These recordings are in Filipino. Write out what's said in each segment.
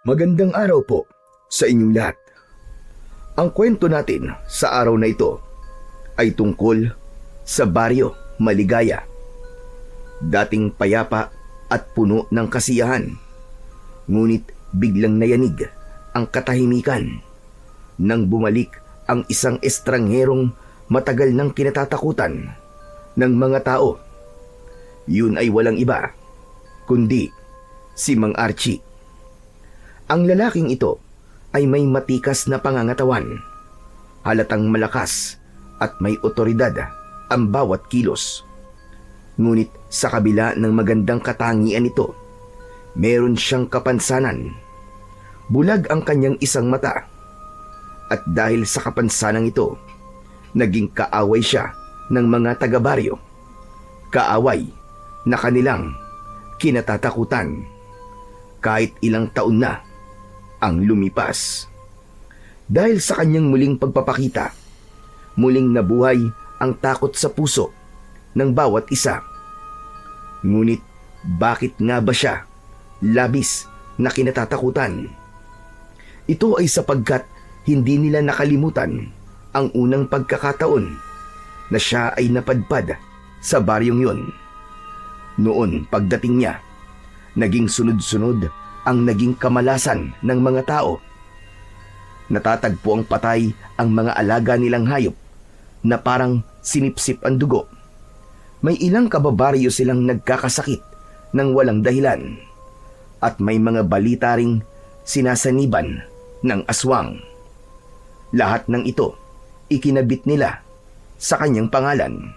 Magandang araw po sa inyong lahat. Ang kwento natin sa araw na ito ay tungkol sa Baryo Maligaya. Dating payapa at puno ng kasiyahan, ngunit biglang nayanig ang katahimikan nang bumalik ang isang estrangherong matagal nang kinatatakutan ng mga tao. Yun ay walang iba kundi si Mang Archie. Ang lalaking ito ay may matikas na pangangatawan, halatang malakas at may otoridad ang bawat kilos. Ngunit sa kabila ng magandang katangian nito, meron siyang kapansanan. Bulag ang kanyang isang mata, at dahil sa kapansanan ito, naging kaaway siya ng mga taga-baryo. Kaaway na kanilang kinatatakutan kahit ilang taon na ang lumipas. Dahil sa kanyang muling pagpapakita, muling nabuhay ang takot sa puso ng bawat isa. Ngunit bakit nga ba siya labis na kinatatakutan? Ito ay sapagkat hindi nila nakalimutan ang unang pagkakataon na siya ay napadpad sa baryong yun. Noon pagdating niya, naging sunod-sunod ang naging kamalasan ng mga tao. Natatagpo ang patay ang mga alaga nilang hayop na parang sinipsip ang dugo. May ilang kababaryo silang nagkakasakit ng walang dahilan, at may mga balita ring sinasaniban ng aswang. Lahat ng ito ikinabit nila sa kanyang pangalan.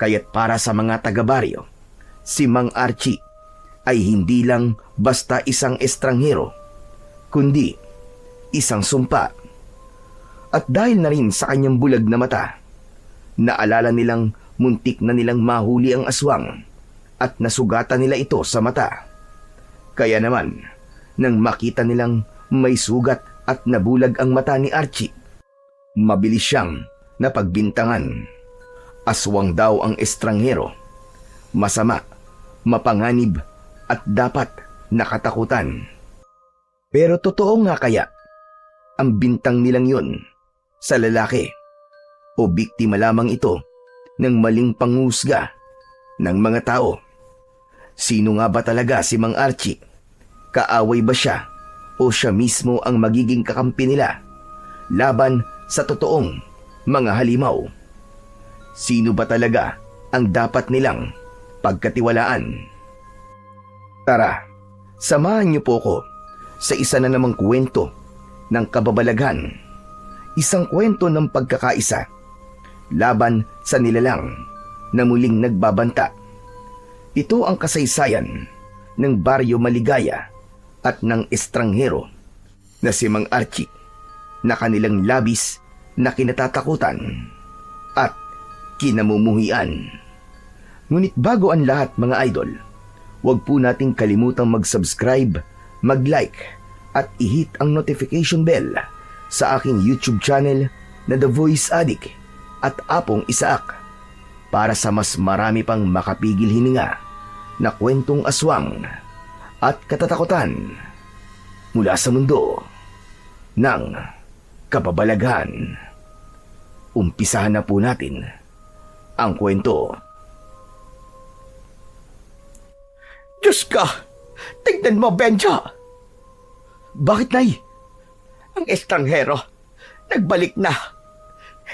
Kaya't para sa mga taga-baryo, si Mang Archie ay hindi lang basta isang estranghero, kundi isang sumpa. At dahil na rin sa kanyang bulag na mata, naalala nilang muntik na nilang mahuli ang aswang at nasugatan nila ito sa mata. Kaya naman, nang makita nilang may sugat at nabulag ang mata ni Archie, mabilis siyang napagbintangan. Aswang daw ang estranghero, masama, mapanganib, at dapat nakatakutan. Pero totoo nga kaya ang bintang nilang yun sa lalaki, o biktima lamang ito ng maling panghusga ng mga tao? Sino nga ba talaga si Mang Archie? Kaaway ba siya o siya mismo ang magiging kakampi nila laban sa totoong mga halimaw? Sino ba talaga ang dapat nilang pagkatiwalaan? Tara, samahan niyo po ko sa isa na namang kwento ng kababalaghan. Isang kwento ng pagkakaisa laban sa nilalang na muling nagbabanta. Ito ang kasaysayan ng Baryo Maligaya at ng estranghero na si Mang Archie, na kanilang labis na kinatatakutan at kinamumuhian. Ngunit bago ang lahat, mga idol, huwag po nating kalimutang mag-subscribe, mag-like, at i-hit ang notification bell sa aking YouTube channel na The Voice Addict at Apong Isaak, para sa mas marami pang makapigil hininga na kwentong aswang at katatakutan mula sa mundo ng kababalaghan. Umpisahan na po natin ang kwento. Diyos ka! Tignan mo, Benjo! Bakit, Nay? Ang estranghero, nagbalik na.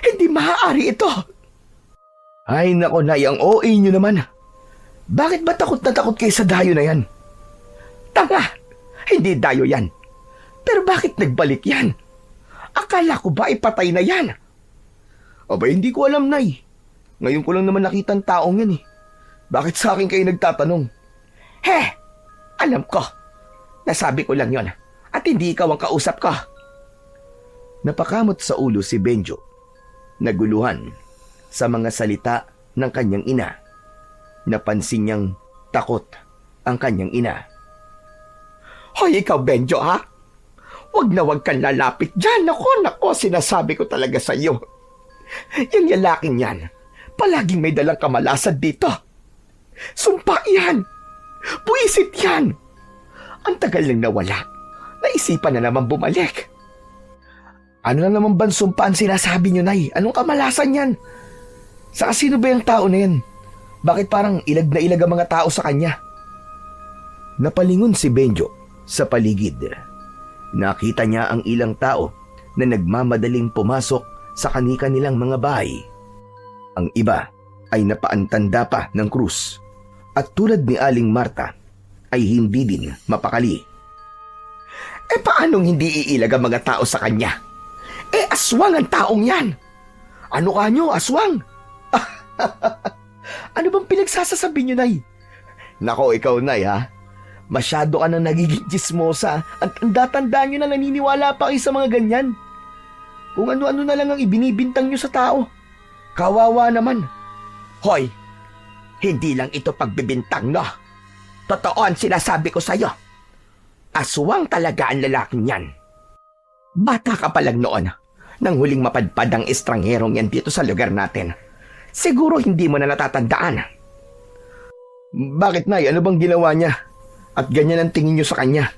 Hindi maaari ito. Ay nako, Nay, ang OA nyo naman. Bakit ba takot na takot kayo sa dayo na yan? Tanga! Hindi dayo yan. Pero bakit nagbalik yan? Akala ko ba ipatay na yan? Aba, hindi ko alam, Nay. Ngayon ko lang naman nakita ang taong yan eh. Bakit sa akin kayo nagtatanong? Alam ko. Nasabi ko lang yon at hindi ikaw ang kausap ko. Napakamot sa ulo si Benjo, naguluhan sa mga salita ng kanyang ina. Napansin niyang takot ang kanyang ina. Hoy, ikaw, Benjo, ha? Huwag na huwag kang lalapit dyan. Nako, sinasabi ko talaga sa iyo. Yung lalaking yan, palaging may dalang kamalasan dito. Sumpa yan! Buisit yan! Ang tagal nang nawala. naisipan na naman bumalik. Ano na naman bang sumpaan sinasabi niyo, Nay? Anong kamalasan yan? Saka sino ba yung tao na yan? Bakit parang ilag na ilag ang mga tao sa kanya? Napalingon si Benjo sa paligid. Nakita niya ang ilang tao na nagmamadaling pumasok sa kani-kanilang mga bahay. Ang iba ay napaantanda pa ng krus at tulad ni Aling Marta ay hindi din mapakali. Paanong hindi iilag ang mga tao sa kanya? Aswang ang taong yan! Ano ka nyo, aswang? Ano bang pinagsasasabi nyo, Nay? Nako, ikaw, Nay, ha? Masyado ka na nagiging chismosa at tanda-tanda nyo na naniniwala pa kayo sa mga ganyan. Kung ano-ano na lang ang ibinibintang nyo sa tao. Kawawa naman. Hoy, hindi lang ito pagbibintang, no? Totoo ang sinasabi ko sa'yo. Aswang talaga ang lalaking yan. Bata ka pa lang noon nang huling mapadpad ang estrangherong yan dito sa lugar natin. Siguro hindi mo na natatandaan. Bakit, Nay? Ano bang ginawa niya? At ganyan ang tingin niyo sa kanya?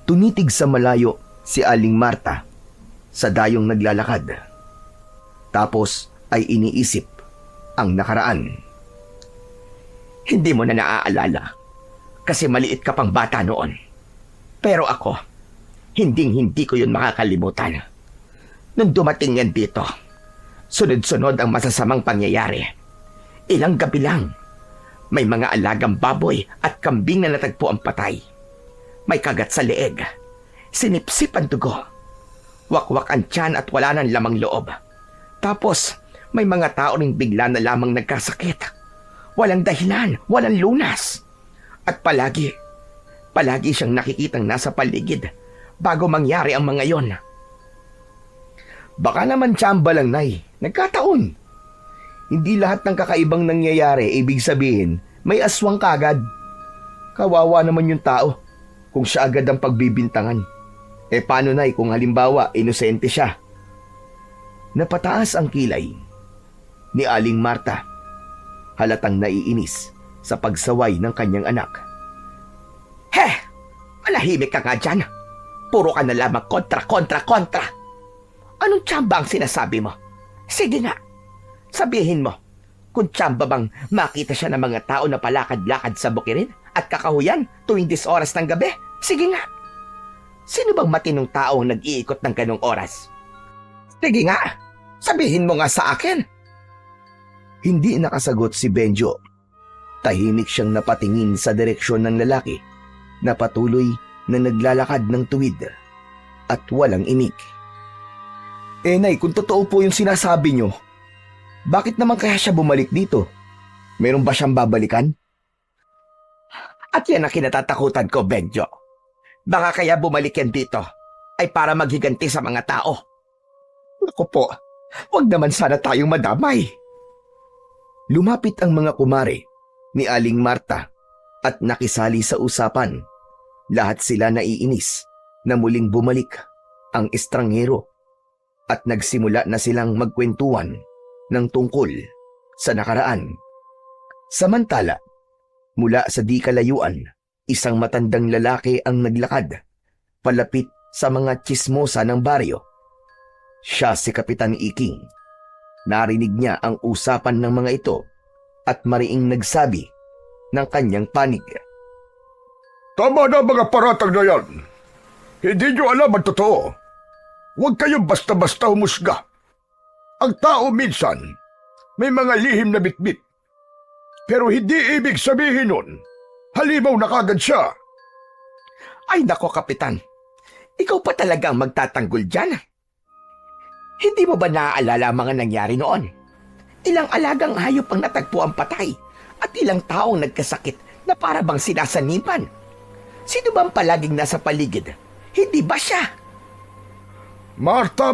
Tunitig sa malayo si Aling Marta sa dayong naglalakad. Tapos ay iniisip ang nakaraan. Hindi mo na naaalala kasi maliit ka pang bata noon. Pero ako, hindi ko yun makakalimutan. Nung dumating yan dito, sunod-sunod ang masasamang pangyayari. Ilang gabi lang, may mga alagang baboy at kambing na natagpo ang patay. May kagat sa leeg, sinipsip ang dugo, wakwak ang tiyan at wala nang lamang loob. Tapos, may mga tao ring bigla na lamang nagkasakit. Walang dahilan, walang lunas. At palagi siyang nakikitang nasa paligid bago mangyari ang mga yon. Baka naman tsamba lang, Nay. Nagkataon. Hindi lahat ng kakaibang nangyayari ibig sabihin may aswang kagad. Kawawa naman yung tao kung siya agad ang pagbibintangan. Paano, Nay, kung halimbawa inosente siya? Napataas ang kilay ni Aling Marta. Halatang naiinis sa pagsaway ng kanyang anak. Malahimik ka nga dyan. Puro ka na lamang kontra. Anong tsamba ang sinasabi mo? Sige nga, sabihin mo, kung tsamba bang makita siya ng mga tao na palakad-lakad sa bukirin at kakahuyan tuwing 10 oras ng gabi? Sige nga. Sino bang matinong tao ang nag-iikot ng ganong oras? Sige nga, sabihin mo nga sa akin. Hindi nakasagot si Benjo. Tahimik siyang napatingin sa direksyon ng lalaki na patuloy na naglalakad ng tuwid at walang imik. Nay, kung totoo po yung sinasabi nyo, bakit naman kaya siya bumalik dito? Meron ba siyang babalikan? At yan ang kinatatakutan ko, Benjo. Baka kaya bumalik yan dito ay para maghiganti sa mga tao. Naku po, wag naman sana tayong madamay. Lumapit ang mga kumare ni Aling Marta at nakisali sa usapan. Lahat sila naiinis na muling bumalik ang estranghero at nagsimula na silang magkwentuhan ng tungkol sa nakaraan. Samantala, mula sa di kalayuan, isang matandang lalaki ang naglakad palapit sa mga tsismosa ng baryo. Siya si Kapitan Iking. Narinig niya ang usapan ng mga ito at mariing nagsabi ng kanyang panig. Tama na mga paratang na yan. Hindi nyo alam ang totoo. Huwag kayong basta-basta humusga. Ang tao minsan, may mga lihim na bitbit. Pero hindi ibig sabihin nun, halimaw na kagad siya. Ay nako, Kapitan. Ikaw pa talaga ang magtatanggol dyan. Hindi mo ba naaalala ang mga nangyari noon? Ilang alagang hayop ang natagpo ang patay at ilang taong nagkasakit na para bang sinasanipan. Sino ba ang palaging nasa paligid? Hindi ba siya? Marta,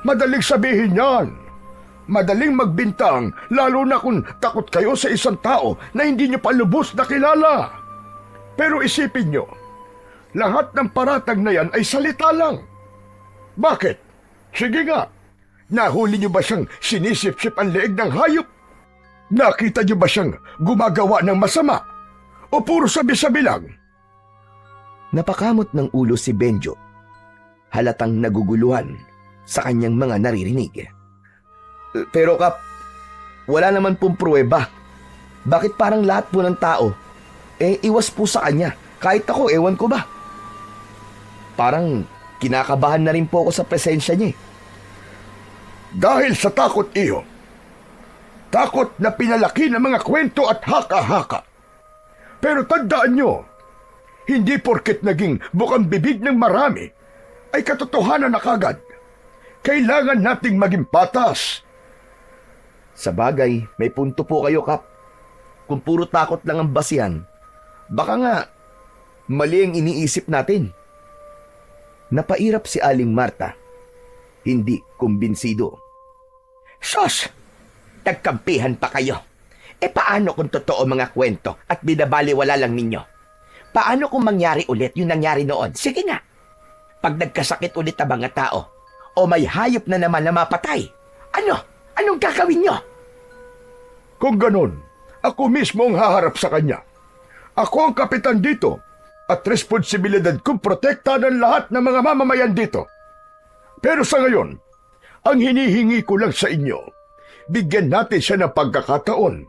madaling sabihin yan. Madaling magbintang, lalo na kung takot kayo sa isang tao na hindi nyo palubos na kilala. Pero isipin nyo, lahat ng paratag na yan ay salita lang. Bakit? Sige nga, nahuli nyo ba siyang sinisip-sip ang leeg ng hayop? Nakita nyo ba siyang gumagawa ng masama? O puro sabi-sabi lang? Napakamot ng ulo si Benjo. Halatang naguguluhan sa kanyang mga naririnig. Pero Kap, wala naman pong pruweba. Bakit parang lahat po ng tao, iwas po sa kanya? Kahit ako, ewan ko ba? Parang kinakabahan na rin po ako sa presensya niya. Dahil sa takot iyo. Takot na pinalaki ng mga kwento at haka-haka. Pero tandaan nyo, hindi porket naging bukang bibig ng marami, ay katotohanan na kagad. Kailangan nating maging patas. Sa bagay, may punto po kayo, Kap. Kung puro takot lang ang basihan, baka nga mali ang iniisip natin. Napairap si Aling Marta. Hindi kumbinsido. Sos! Nagkampihan pa kayo. Paano kung totoo mga kwento at binabaliwala lang ninyo? Paano kung mangyari ulit yung nangyari noon? Sige nga. Pag nagkasakit ulit ang mga tao, o may hayop na naman na mapatay, anong gagawin nyo? Kung ganon, ako mismo ang haharap sa kanya. Ako ang kapitan dito at responsibilidad kong protektahan ang lahat ng mga mamamayan dito. Pero sa ngayon, ang hinihingi ko lang sa inyo, bigyan natin siya ng pagkakataon.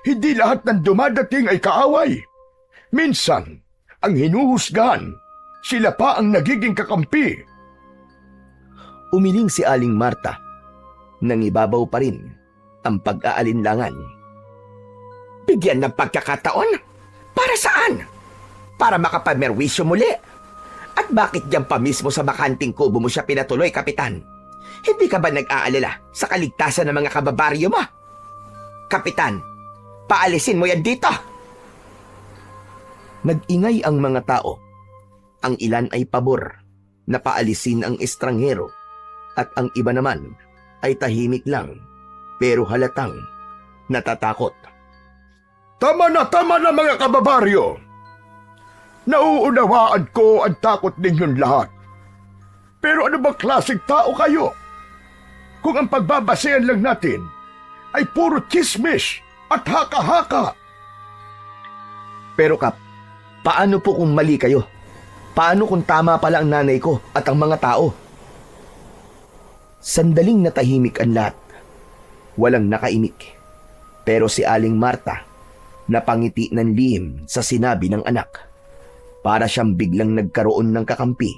Hindi lahat ng dumadating ay kaaway. Minsan, ang hinuhusgahan, sila pa ang nagiging kakampi. Umiling si Aling Marta. Nangibabaw pa rin ang pag-aalinlangan. Bigyan ng pagkakataon? Para saan? Para makapamerwisyo muli? At bakit diyan pa mismo sa bakanting kubo mo siya pinatuloy, Kapitan? Hindi ka ba nag-aalala sa kaligtasan ng mga kababaryo mo? Kapitan, paalisin mo yan dito! Nag-ingay ang mga tao. Ang ilan ay pabor na paalisin ang estranghero at ang iba naman ay tahimik lang pero halatang natatakot. Tama na mga kababaryo! Nauunawaan ko ang takot ninyong lahat. Pero ano bang klaseng tao kayo? Kung ang pagbabasehan lang natin ay puro chismis at haka-haka. Pero Kap, paano po kung mali kayo? Paano kung tama pala ang nanay ko at ang mga tao? Sandaling natahimik ang lahat. Walang nakaimik. Pero si Aling Marta napangiti ng lihim sa sinabi ng anak. Para siyang biglang nagkaroon ng kakampi.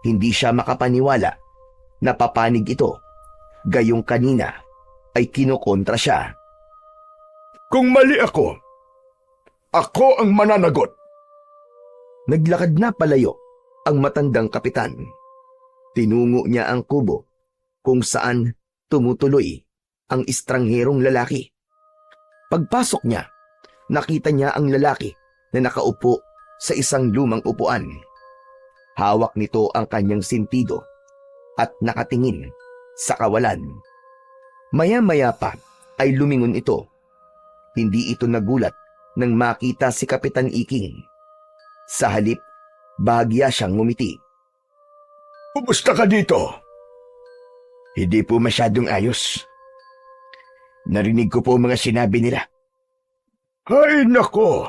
Hindi siya makapaniwala na papanig ito. Gayong kanina ay kinokontra siya. Kung mali ako ang mananagot. Naglakad na palayo ang matandang kapitan. Tinungo niya ang kubo kung saan tumutuloy ang estrangherong lalaki. Pagpasok niya, nakita niya ang lalaki na nakaupo sa isang lumang upuan. Hawak nito ang kanyang sentido at nakatingin sa kawalan. Maya-maya pa ay lumingon ito. Hindi ito nagulat nang makita si Kapitan Iking. Sa halip, bahagya siyang ngumiti. Kumusta ka dito? Hindi po masyadong ayos. Narinig ko po mga sinabi nila. Ay nako!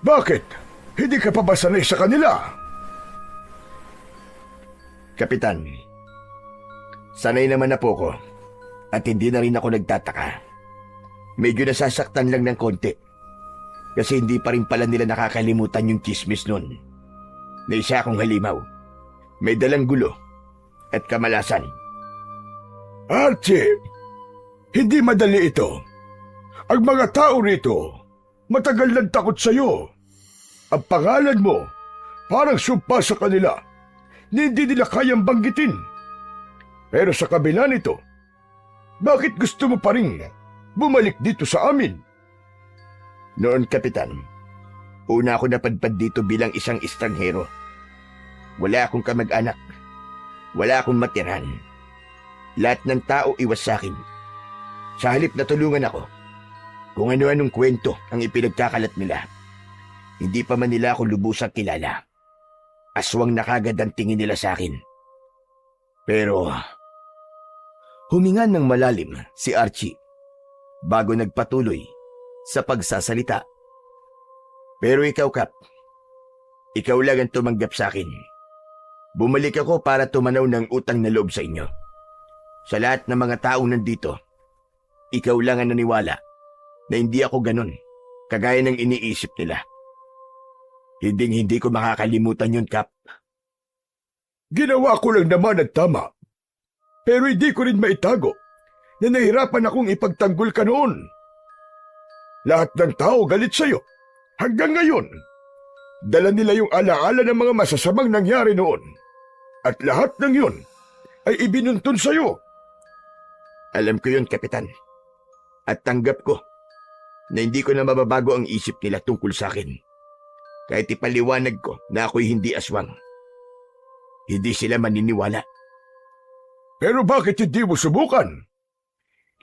Bakit? Hindi ka pa ba sanay sa kanila? Kapitan, sanay naman na po ko at hindi na rin ako nagtataka. Medyo nasasaktan lang ng konti kasi hindi pa rin pala nila nakakalimutan yung chismis nun. Na isa akong halimaw, may dalang gulo at kamalasan. Archie, hindi madali ito. Ang mga tao rito, matagal lang takot sa'yo. Ang pangalan mo, parang sumpa sa kanila. Hindi nila kayang banggitin. Pero sa kabila nito, bakit gusto mo pa rin bumalik dito sa amin? Noon, Kapitan, una ako napadpad dito bilang isang estranghero. Wala akong kamag-anak. Wala akong matirahan. Lahat ng tao iwas sa akin. Sa halip na tulungan ako, kung ano-anong kwento ang ipinagkakalat nila. Hindi pa man nila ako lubusang kilala. Aswang na kagad ang tingin nila sa akin. Pero Huminga ng malalim si Archie bago nagpatuloy sa pagsasalita. Pero ikaw, Kap, ikaw lang ang tumanggap sa akin. Bumalik ako para tumanaw ng utang na loob sa inyo. Sa lahat ng mga taong nandito, ikaw lang ang naniwala na hindi ako ganun, kagaya ng iniisip nila. Hindi ko makakalimutan yun, Kap. Ginawa ko lang naman ang tama. Pero hindi ko rin maitago na nahirapan akong ipagtanggol ka noon. Lahat ng tao galit sa'yo. Hanggang ngayon, dala nila yung alaala ng mga masasamang nangyari noon. At lahat ng yun ay ibinuntun sa'yo. Alam ko yun, Kapitan. At tanggap ko na hindi ko na mababago ang isip nila tungkol sa akin. Kahit ipaliwanag ko na ako'y hindi aswang. Hindi sila maniniwala. Pero bakit hindi mo subukan?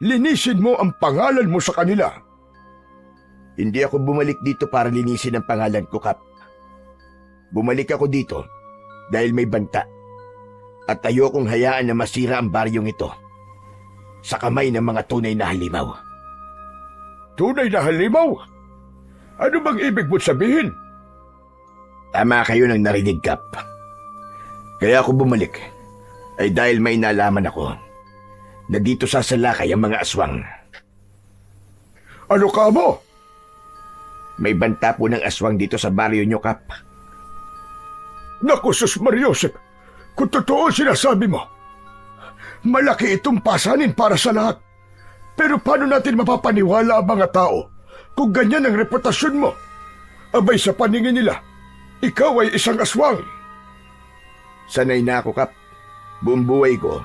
Linisin mo ang pangalan mo sa kanila. Hindi ako bumalik dito para linisin ang pangalan ko, Kap. Bumalik ako dito dahil may banta. At ayokong hayaan na masira ang baryong ito sa kamay ng mga tunay na halimaw. Tunay na halimaw? Ano bang ibig mo sabihin? Tama kayo ng narinig, Kap. Kaya ako bumalik ay dahil may nalaman ako na dito sasalakay ang mga aswang. Ano ka mo? May banta po ng aswang dito sa baryo nyo, Kap. Naku, Sus Mariosep, kung totoo sinasabi mo, malaki itong pasanin para sa lahat. Pero paano natin mapapaniwala ang mga tao kung ganyan ang reputasyon mo? Abay sa paningin nila, ikaw ay isang aswang. Sanay na ako, Kap. Buong buhay ko,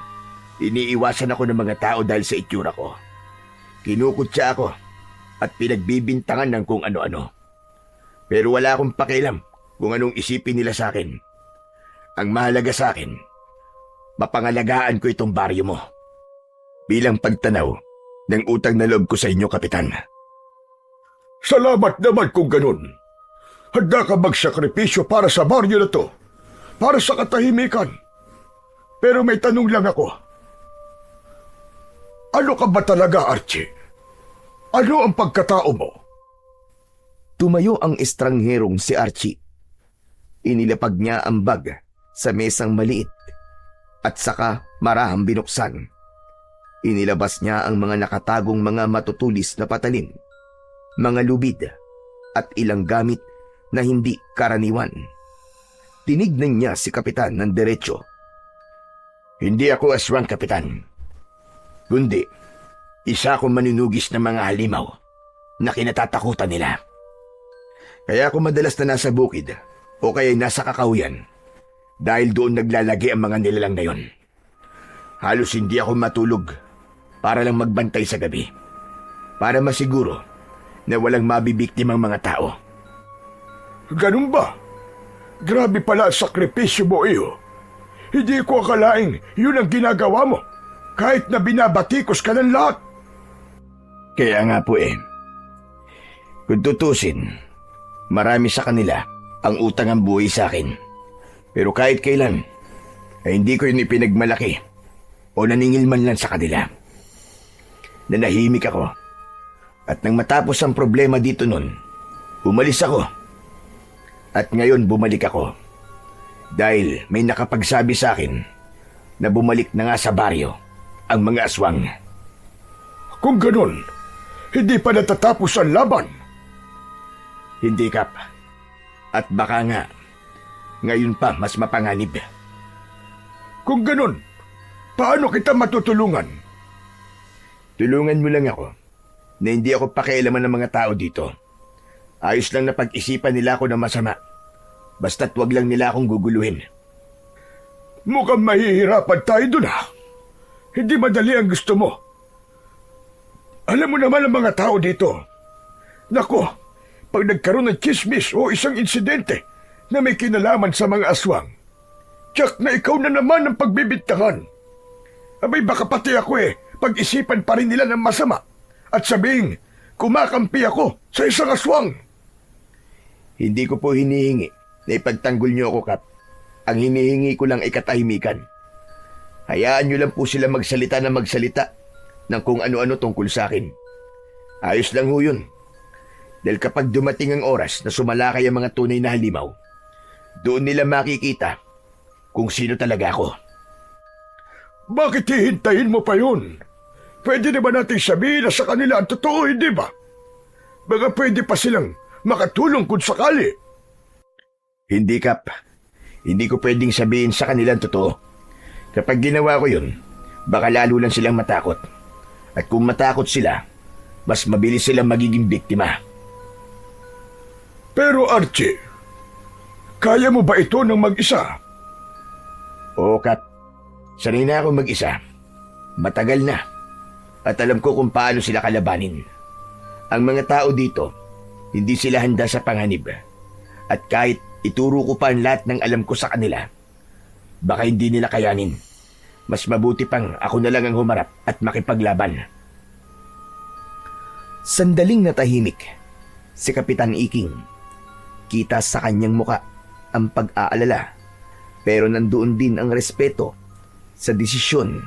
iniiwasan ako ng mga tao dahil sa itsura ko. Kinukutsa ako at pinagbibintangan ng kung ano-ano. Pero wala akong pakialam kung anong isipin nila sa akin. Ang mahalaga sa akin, mapangalagaan ko itong baryo mo. Bilang pagtanaw ng utang na loob ko sa inyo, Kapitan. Salamat naman kung ganun. Handa ka magsakripisyo para sa baryo na to, para sa katahimikan. Pero may tanong lang ako. Ano ka ba talaga, Archie? Ano ang pagkatao mo? Tumayo ang estrangherong si Archie. Inilapag niya ang bag sa mesang maliit at saka marahang binuksan. Inilabas niya ang mga nakatagong mga matutulis na patalim, mga lubid at ilang gamit na hindi karaniwan. Tinignan niya si Kapitan ng diretso. Hindi ako aswang, Kapitan. Kundi, isa akong maninugis ng mga halimaw na kinatatakutan nila. Kaya ako madalas na nasa bukid o kaya nasa kakahuyan dahil doon naglalagi ang mga nilalang na yon. Halos hindi ako matulog para lang magbantay sa gabi, para masiguro na walang mabibiktimang mga tao. Ganun ba? Grabe pala ang sakripisyo mo, iyo. Hindi ko akalaing yun ang ginagawa mo, kahit na binabatikos ka ng lahat. Kaya nga po kung tutusin, marami sa kanila ang utang ang buhay sa akin. Pero kahit kailan, ay hindi ko yun ipinagmalaki o naningil man lang sa kanila. Nanahimik ako. At nang matapos ang problema dito nun, umalis ako. At ngayon bumalik ako. Dahil may nakapagsabi sa akin na bumalik na nga sa baryo ang mga aswang. Kung ganun, hindi pa natatapos ang laban. Hindi, Kap. At baka nga, ngayon pa mas mapanganib. Kung ganun, paano kita matutulungan? Tulungan mo lang ako na hindi ako pakialaman ng mga tao dito. Ayos lang na pag-isipan nila ako ng masama. Basta't wag lang nila akong guguluhin. Mukhang mahihirapan tayo dun, ha? Hindi madali ang gusto mo. Alam mo naman ang mga tao dito. Nako, pag nagkaroon ng chismis o isang insidente na may kinalaman sa mga aswang, tiyak na ikaw na naman ang pagbibintangan. Abay baka pati ako pag-isipan pa rin nila ng masama at sabing kumakampi ako sa isang aswang. Hindi ko po hinihingi na ipagtanggol niyo ako, Kap. Ang hinihingi ko lang ay katahimikan. Hayaan niyo lang po sila magsalita ng kung ano-ano tungkol sa akin. Ayos lang ho yun. Dahil kapag dumating ang oras na sumalakay ang mga tunay na halimaw, Doon nila makikita kung sino talaga ako. Bakit hihintayin mo pa yun? Pwede naman natin sabihin na sa kanila ang totoo, hindi ba? Baka pwede pa silang makatulong kung sakali. Hindi, Kap. Hindi ko pwedeng sabihin sa kanilang totoo. Kapag ginawa ko yun, baka lalo lang silang matakot. At kung matakot sila, mas mabilis silang magiging biktima. Pero Archie, kaya mo ba ito ng mag-isa? Oo, Kap. Sanay na ako mag-isa. Matagal na. At alam ko kung paano sila kalabanin. Ang mga tao dito, hindi sila handa sa panganib. At kahit ituro ko pa ang lahat ng alam ko sa kanila, baka hindi nila kayanin. Mas mabuti pang ako na lang ang humarap at makipaglaban. Sandaling natahimik si Kapitan Iking. Kita sa kanyang muka ang pag-aalala, pero nandoon din ang respeto sa desisyon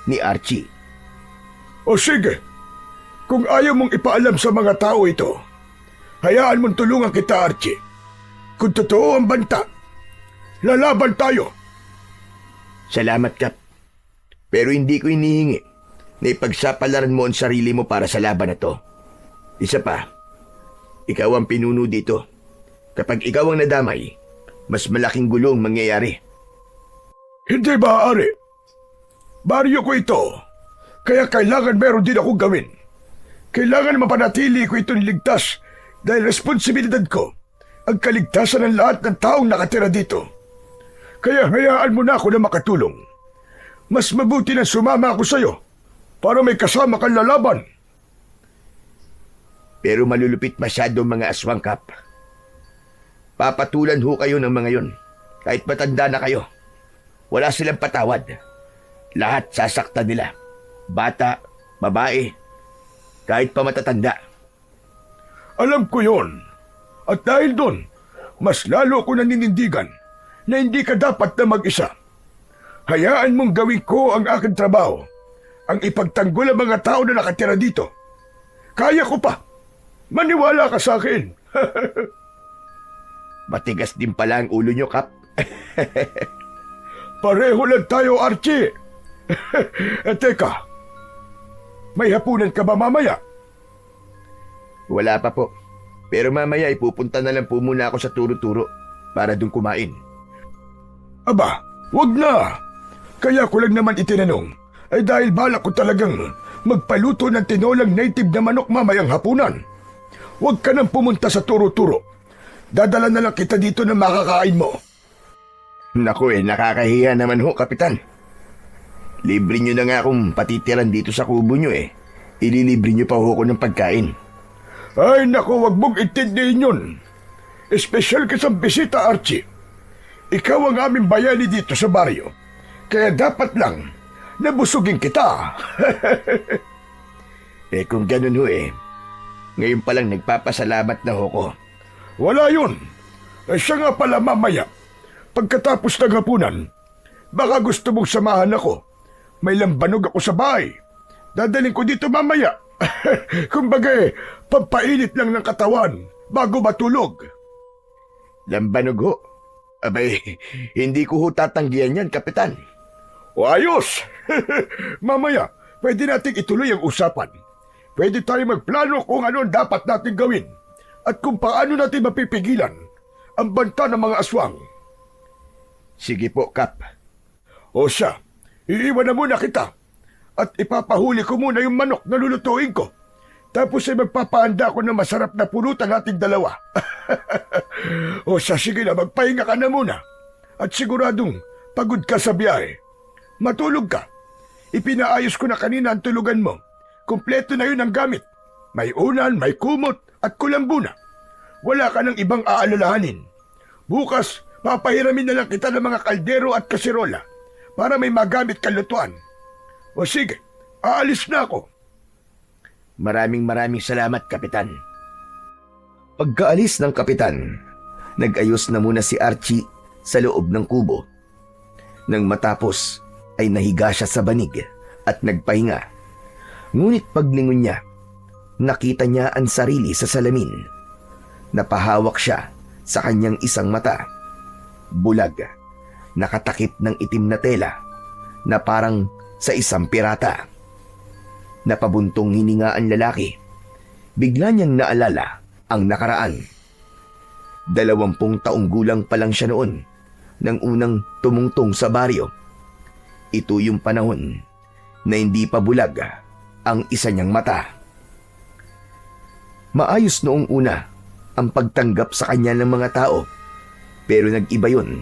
ni Archie. O sige, kung ayaw mong ipaalam sa mga tao ito, hayaan mong tulungan kita, Archie. Kung totoo ang banta, lalaban tayo. Salamat, Kap. Pero hindi ko hinihingi na ipagsapalaran mo ang sarili mo para sa laban na to. Isa pa, ikaw ang pinuno dito. Kapag ikaw ang nadamay, mas malaking gulong mangyayari. Hindi maaari. Baryo ko ito, kaya kailangan meron din akong gawin. Kailangan mapanatili ko itong ligtas dahil responsibilidad ko ang kaligtasan ng lahat ng taong nakatira dito. Kaya hayaan mo na ako na makatulong. Mas mabuti na sumama ako sa'yo para may kasama kang lalaban. Pero malulupit masyado mga aswang, Kap. Papatulan ho kayo ng mga yon. Kahit matanda na kayo. Wala silang patawad. Lahat sasaktan nila. Bata, babae, kahit pa matatanda. Alam ko yon. At dahil doon, mas lalo ko naninindigan na hindi ka dapat na mag-isa. Hayaan mong gawin ko ang aking trabaho, ang ipagtanggol ang mga tao na nakatira dito. Kaya ko pa. Maniwala ka sa akin. Matigas din pala ang ulo nyo, Kap. Pareho lang tayo, Archie. Teka, may hapunan ka ba mamaya? Wala pa po. Pero mamaya ipupunta na lang po muna ako sa turo-turo para dun kumain. Aba, wag na. Kaya ko lang naman itinanong ay dahil balak ko talagang magpaluto ng tinolang native na manok mamayang hapunan. Huwag ka nang pumunta sa turo-turo. Dadala na lang kita dito na makakain mo. Naku nakakahiya naman ho, Kapitan. Libre nyo na nga akong patitiran dito sa kubo nyo eh. Ililibre nyo pa ho ko ng pagkain. Ay naku, wag mong intindihin yun. Espesyal ka sa bisita, Archie. Ikaw ang aming bayani dito sa baryo. Kaya dapat lang nabusugin kita. Eh kung ganun ho eh, ngayon palang nagpapasalamat na ho ko. Wala yun. Siya nga pala mamaya. Pagkatapos ng hapunan, baka gusto mong samahan ako. May lambanog ako sa bahay. Dadaling ko dito mamaya. Kumbaga pampainit lang ng katawan bago matulog. Lambanog ho? Abay, hindi ko ho tatanggihan yan, Kapitan. O ayos! Mamaya, pwede nating ituloy ang usapan. Pwede tayo magplano kung ano ang dapat natin gawin at kung paano natin mapipigilan ang banta ng mga aswang. Sige po, Kap. O siya, iiwan na muna kita at ipapahuli ko muna yung manok na lulutuin ko. Tapos ay magpapahanda ko ng masarap na pulutan nating dalawa. O siya, sige na, magpahinga ka na muna. At siguradong pagod ka sa biyahe. Matulog ka. Ipinaayos ko na kanina ang tulugan mo. Kumpleto na yun ang gamit. May unan, may kumot at kulambo na. Wala ka ng ibang aalalahanin. Bukas, papahiramin na lang kita ng mga kaldero at kasirola para may magamit kang lutuan. O sige, aalis na ako. Maraming salamat, Kapitan. Pagkaalis ng kapitan, nag-ayos na muna si Archie sa loob ng kubo. Nang matapos ay nahiga siya sa banig at nagpahinga. Ngunit paglingon niya, nakita niya ang sarili sa salamin. Napahawak siya sa kanyang isang mata. bulag, nakatakip ng itim na tela na parang sa isang pirata. Napabuntong hininga ang lalaki. Bigla niyang naalala ang nakaraan. 20 taong gulang pa lang siya noon nang unang tumungtong sa baryo. Ito yung panahon na hindi pa bulag ang isa niyang mata. Maayos noong una ang pagtanggap sa kanya ng mga tao, pero nag-iba yun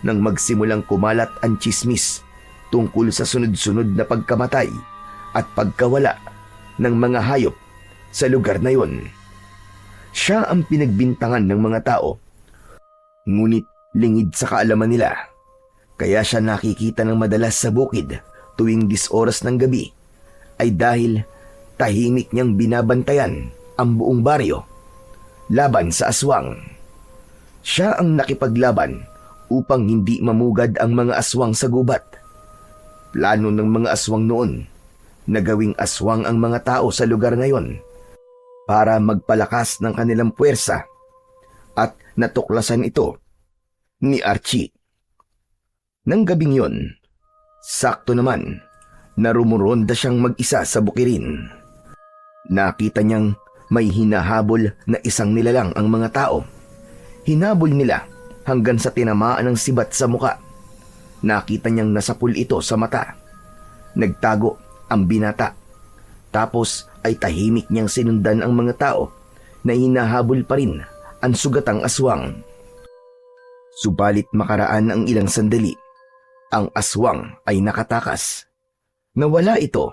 nang magsimulang kumalat ang tsismis tungkol sa sunod-sunod na pagkamatay at pagkawala ng mga hayop sa lugar na yon. Siya ang pinagbintangan ng mga tao, ngunit lingid sa kaalaman nila. Kaya siya nakikita ng madalas sa bukid tuwing 10 oras ng gabi ay dahil tahimik niyang binabantayan ang buong baryo laban sa aswang. Siya ang nakipaglaban upang hindi mamugad ang mga aswang sa gubat. Plano ng mga aswang noon na gawing aswang ang mga tao sa lugar na yon para magpalakas ng kanilang puwersa, at natuklasan ito ni Archie. Nang gabing yon, sakto naman na rumuronda siyang mag-isa sa bukirin. Nakita niyang may hinahabol na isang nilalang ang mga tao. Hinabol nila hanggang sa tinamaan ng sibat sa muka. Nakita niyang nasapul ito sa mata. Nagtago ang binata. Tapos ay tahimik niyang sinundan ang mga tao na hinahabol pa rin ang sugatang aswang. Subalit makaraan ang ilang sandali, ang aswang ay nakatakas. Nawala ito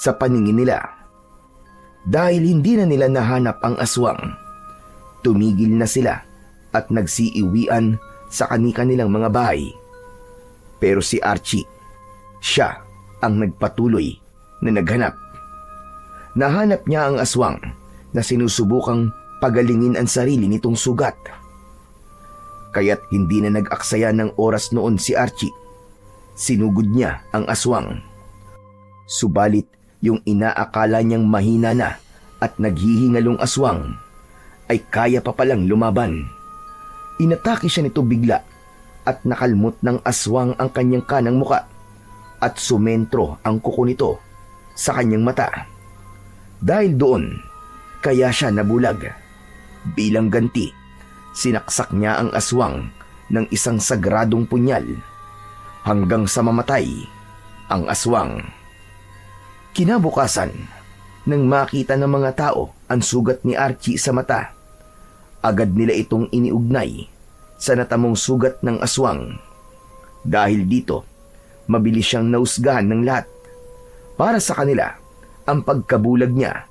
sa paningin nila. Dahil hindi na nila nahanap ang aswang, tumigil na sila at nagsiiwian sa kani-kanilang mga bahay. Pero si Archie, siya ang nagpatuloy na naghanap. Nahanap niya ang aswang na sinusubukang pagalingin ang sarili nitong sugat. Kaya't hindi na nag-aksaya ng oras noon si Archie. Sinugod niya ang aswang. Subalit yung inaakala niyang mahina na at naghihingalong aswang ay kaya pa palang lumaban. Inatake siya nito bigla at nakalmot ng aswang ang kanyang kanang muka at sumentro ang kuko nito sa kanyang mata. Dahil doon, kaya siya nabulag. Bilang ganti, sinaksak niya ang aswang ng isang sagradong punyal hanggang sa mamatay ang aswang. Kinabukasan, nang makita ng mga tao ang sugat ni Archie sa mata, agad nila itong iniugnay sa natamong sugat ng aswang. Dahil dito, mabilis siyang nausgahan ng lahat. Para sa kanila, ang pagkabulag niya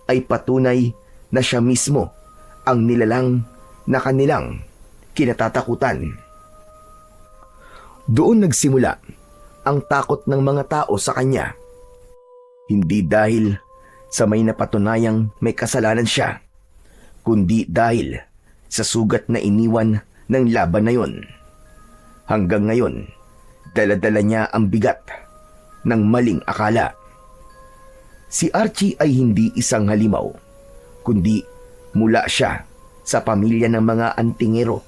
ay patunay na siya mismo ang nilalang na kanilang kinatatakutan. Doon nagsimula ang takot ng mga tao sa kanya. Hindi dahil sa may napatunayang may kasalanan siya, kundi dahil sa sugat na iniwan ng laban na yon. Hanggang ngayon, dala-dala niya ang bigat ng maling akala. Si Archie ay hindi isang halimaw, kundi mula siya sa pamilya ng mga antingero.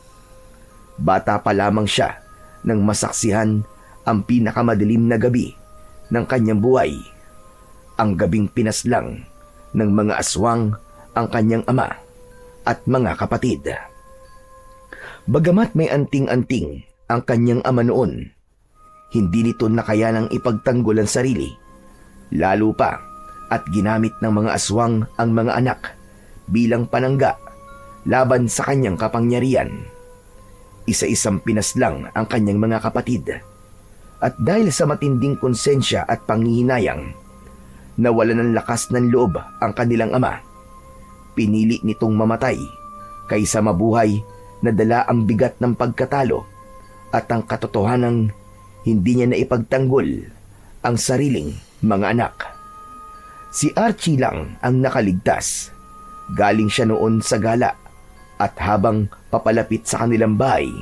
Bata pa lamang siya nang masaksihan ang pinakamadilim na gabi ng kanyang buhay, ang gabing pinaslang ng mga aswang ang kanyang ama at mga kapatid. Bagamat may anting-anting ang kanyang ama noon, hindi nito nakayanang ipagtanggol ang sarili, lalo pa at ginamit ng mga aswang ang mga anak bilang panangga laban sa kanyang kapangyarihan. Isa-isang pinaslang ang kanyang mga kapatid, at dahil sa matinding konsensya at panghihinayang, nawalan ng lakas ng loob ang kanilang ama. Pinili nitong mamatay kaysa mabuhay na dala ang bigat ng pagkatalo at ang katotohanang hindi niya naipagtanggol ang sariling mga anak. Si Archie lang ang nakaligtas. Galing siya noon sa gala at habang papalapit sa kanilang bahay,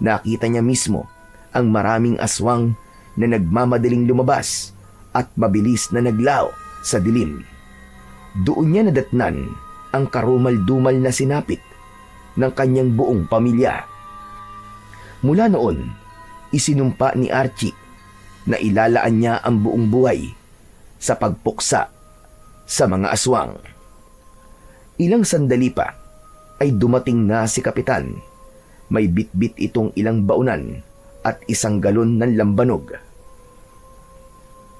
nakita niya mismo ang maraming aswang na nagmamadaling lumabas at mabilis na naglaw sa dilim. Doon niya nadatnan ang karumal-dumal na sinapit ng kanyang buong pamilya. Mula noon, isinumpa ni Archie na ilalaan niya ang buong buhay sa pagpuksa sa mga aswang. Ilang sandali pa ay dumating na si Kapitan. May bitbit itong ilang baunan at isang galon ng lambanog.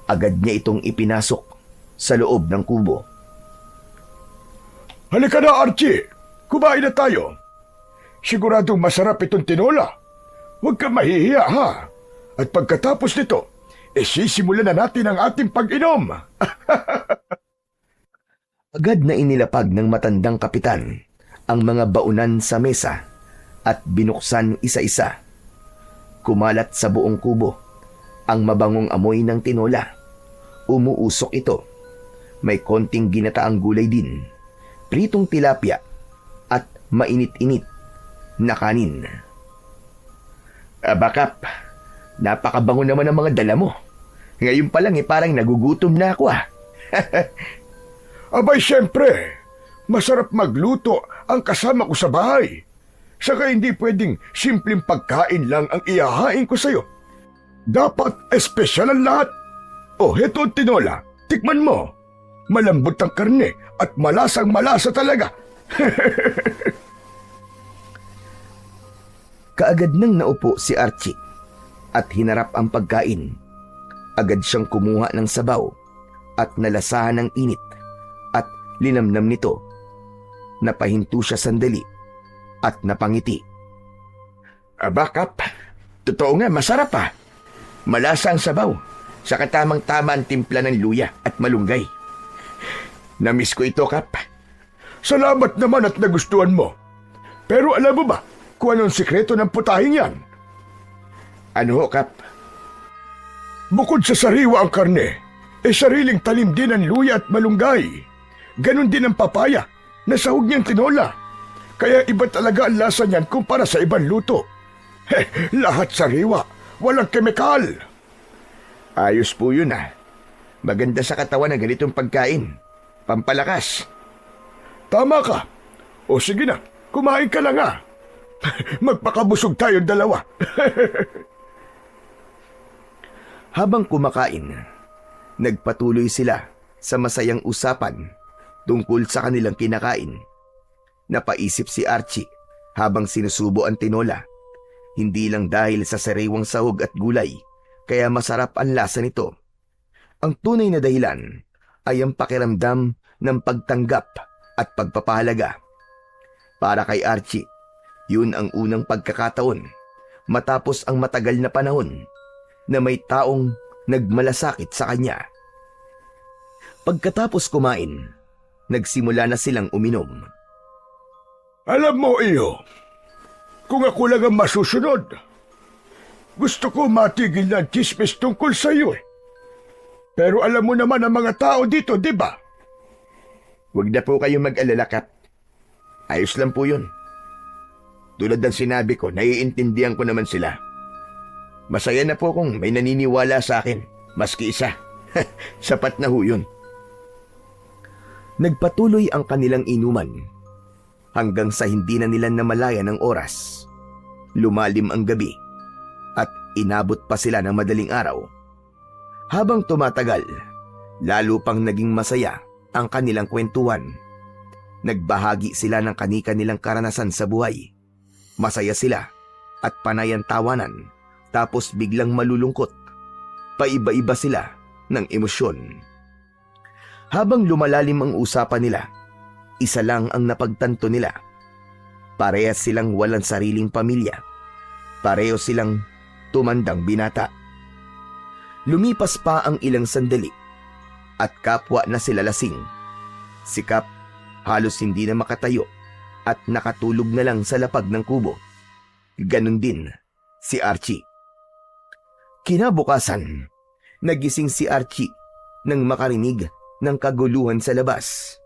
Agad niya itong ipinasok sa loob ng kubo. Halika na, Archie! Kumain na tayo! Siguradong masarap itong tinola. Huwag kang mahihiya, ha? At pagkatapos nito, sisimulan na natin ang ating pag-inom. Agad na inilapag ng matandang kapitan ang mga baunan sa mesa at binuksan isa-isa. Kumalat sa buong kubo ang mabangong amoy ng tinola. Umuusok ito. May konting ginataang gulay din, pritong tilapia at mainit-init na kanin. Kap, napakabango naman ang mga dala mo. Ngayon pa lang parang nagugutom na ako Abay, syempre, masarap magluto ang kasama ko sa bahay. Saka hindi pwedeng simpleng pagkain lang ang ihahain ko sa'yo. Dapat espesyal ang lahat. Oh, heto ang tinola. Tikman mo. Malambot ang karne at malasang malasa talaga. Kaagad nang naupo si Archie at hinarap ang pagkain. Agad siyang kumuha ng sabaw at nalasahan ng init at linamnam nito. Napahinto siya sandali at napangiti. Kap, totoo nga, masarap Malasa ang sabaw, saka tamang-tama ang timpla ng luya at malunggay. Namiss ko ito, Kap. Salamat naman at nagustuhan mo. Pero alam mo ba kung anong sikreto ng putahing yan? Ano ho, Kap? Bukod sa sariwa ang karne, sariling talim din ang luya at malunggay. Ganon din ang papaya na sahog niyang tinola. Kaya iba talaga ang lasa niyan kumpara sa ibang luto. Lahat sariwa, walang kemikal. Ayos po yun Maganda sa katawan ng ganitong pagkain. Pampalakas. Tama ka. O sige na, kumain ka lang Magpakabusog tayong dalawa. Habang kumakain, nagpatuloy sila sa masayang usapan tungkol sa kanilang kinakain. Napaisip si Archie habang sinusubo ang tinola. Hindi lang dahil sa sariwang sahog at gulay, kaya masarap ang lasa nito. Ang tunay na dahilan ay ang pakiramdam ng pagtanggap at pagpapahalaga. Para kay Archie, yun ang unang pagkakataon matapos ang matagal na panahon na may taong nagmalasakit sa kanya. Pagkatapos kumain, nagsimula na silang uminom. Alam mo, iyo, kung ako lang ang masusunod, gusto ko matigil na chismis tungkol sa iyo Pero alam mo naman ang mga tao dito, di ba? Huwag na po kayong mag-alala, Kap. Ayos lang po yun. Tulad ng sinabi ko, naiintindihan ko naman sila. Masaya na po kung may naniniwala sa akin, maski isa. Sapat na ho yun. Nagpatuloy ang kanilang inuman hanggang sa hindi na nila namalayan ng oras. Lumalim ang gabi at inabot pa sila ng madaling araw. Habang tumatagal, lalo pang naging masaya ang kanilang kwentuhan. Nagbahagi sila ng kani-kanilang karanasan sa buhay. Masaya sila at panay ang tawanan, tapos biglang malulungkot. Paiba-iba sila ng emosyon. Habang lumalalim ang usapan nila, isa lang ang napagtanto nila. Parehas silang walang sariling pamilya. Pareho silang tumandang binata. Lumipas pa ang ilang sandali at kapwa na sila lasing. Si Kap halos hindi na makatayo at nakatulog na lang sa lapag ng kubo. Ganon din si Archie. Kinabukasan, nagising si Archie nang makarinig ng kaguluhan sa labas.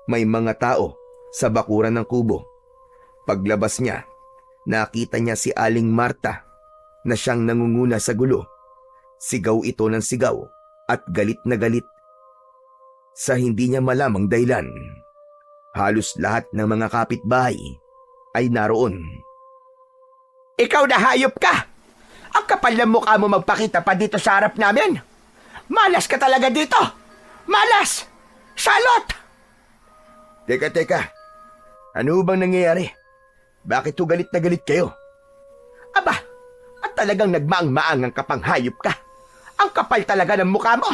May mga tao sa bakuran ng kubo. Paglabas niya, nakita niya si Aling Marta na siyang nangunguna sa gulo. Sigaw ito ng sigaw at galit na galit sa hindi niya malamang dahilan. Halos lahat ng mga kapitbahay ay naroon. Ikaw na hayop ka! Ang kapal ng mukha mo magpakita pa dito sa harap namin! Malas ka talaga dito! Malas! Salot! Teka. Ano bang nangyayari? Bakit ho galit na galit kayo? Aba, at talagang nagmaang-maangang kapang hayop ka. Ang kapal talaga ng mukha mo.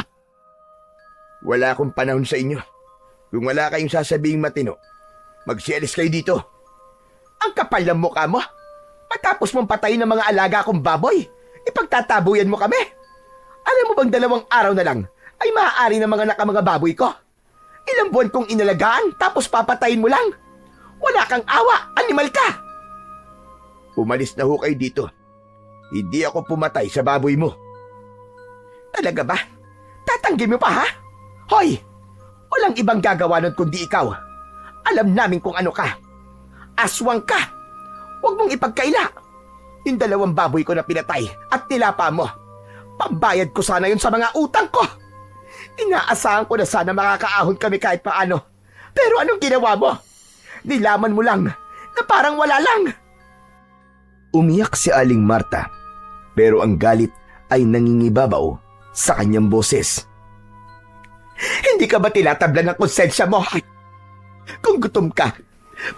Wala akong panahon sa inyo. Kung wala kayong sasabing matino, magsialis kayo dito. Ang kapal ng mukha mo. Matapos mong patayin ng mga alaga kong baboy, ipagtatabuyan mo kami. Alam mo bang 2 araw na lang ay maaari ng mga baboy ko? Ilang buwan kong inalagaan tapos papatayin mo lang. Wala kang awa, animal ka! Umalis na ho kayo dito. Hindi ako pumatay sa baboy mo. Talaga ba? Tatanggi mo pa, ha? Hoy! Walang ibang gagawa nun kundi ikaw. Alam namin kung ano ka. Aswang ka! Huwag mong ipagkaila. Yung 2 baboy ko na pinatay at nilapa mo. Pambayad ko sana yun sa mga utang ko. Inaasahan ko na sana makakaahon kami kahit paano. Pero anong ginawa mo? Nilaman mo lang na parang wala lang. Umiyak si Aling Marta, pero ang galit ay nangingibabaw sa kanyang boses. Hindi ka ba tinatabla ng konsensya mo? Kung gutom ka,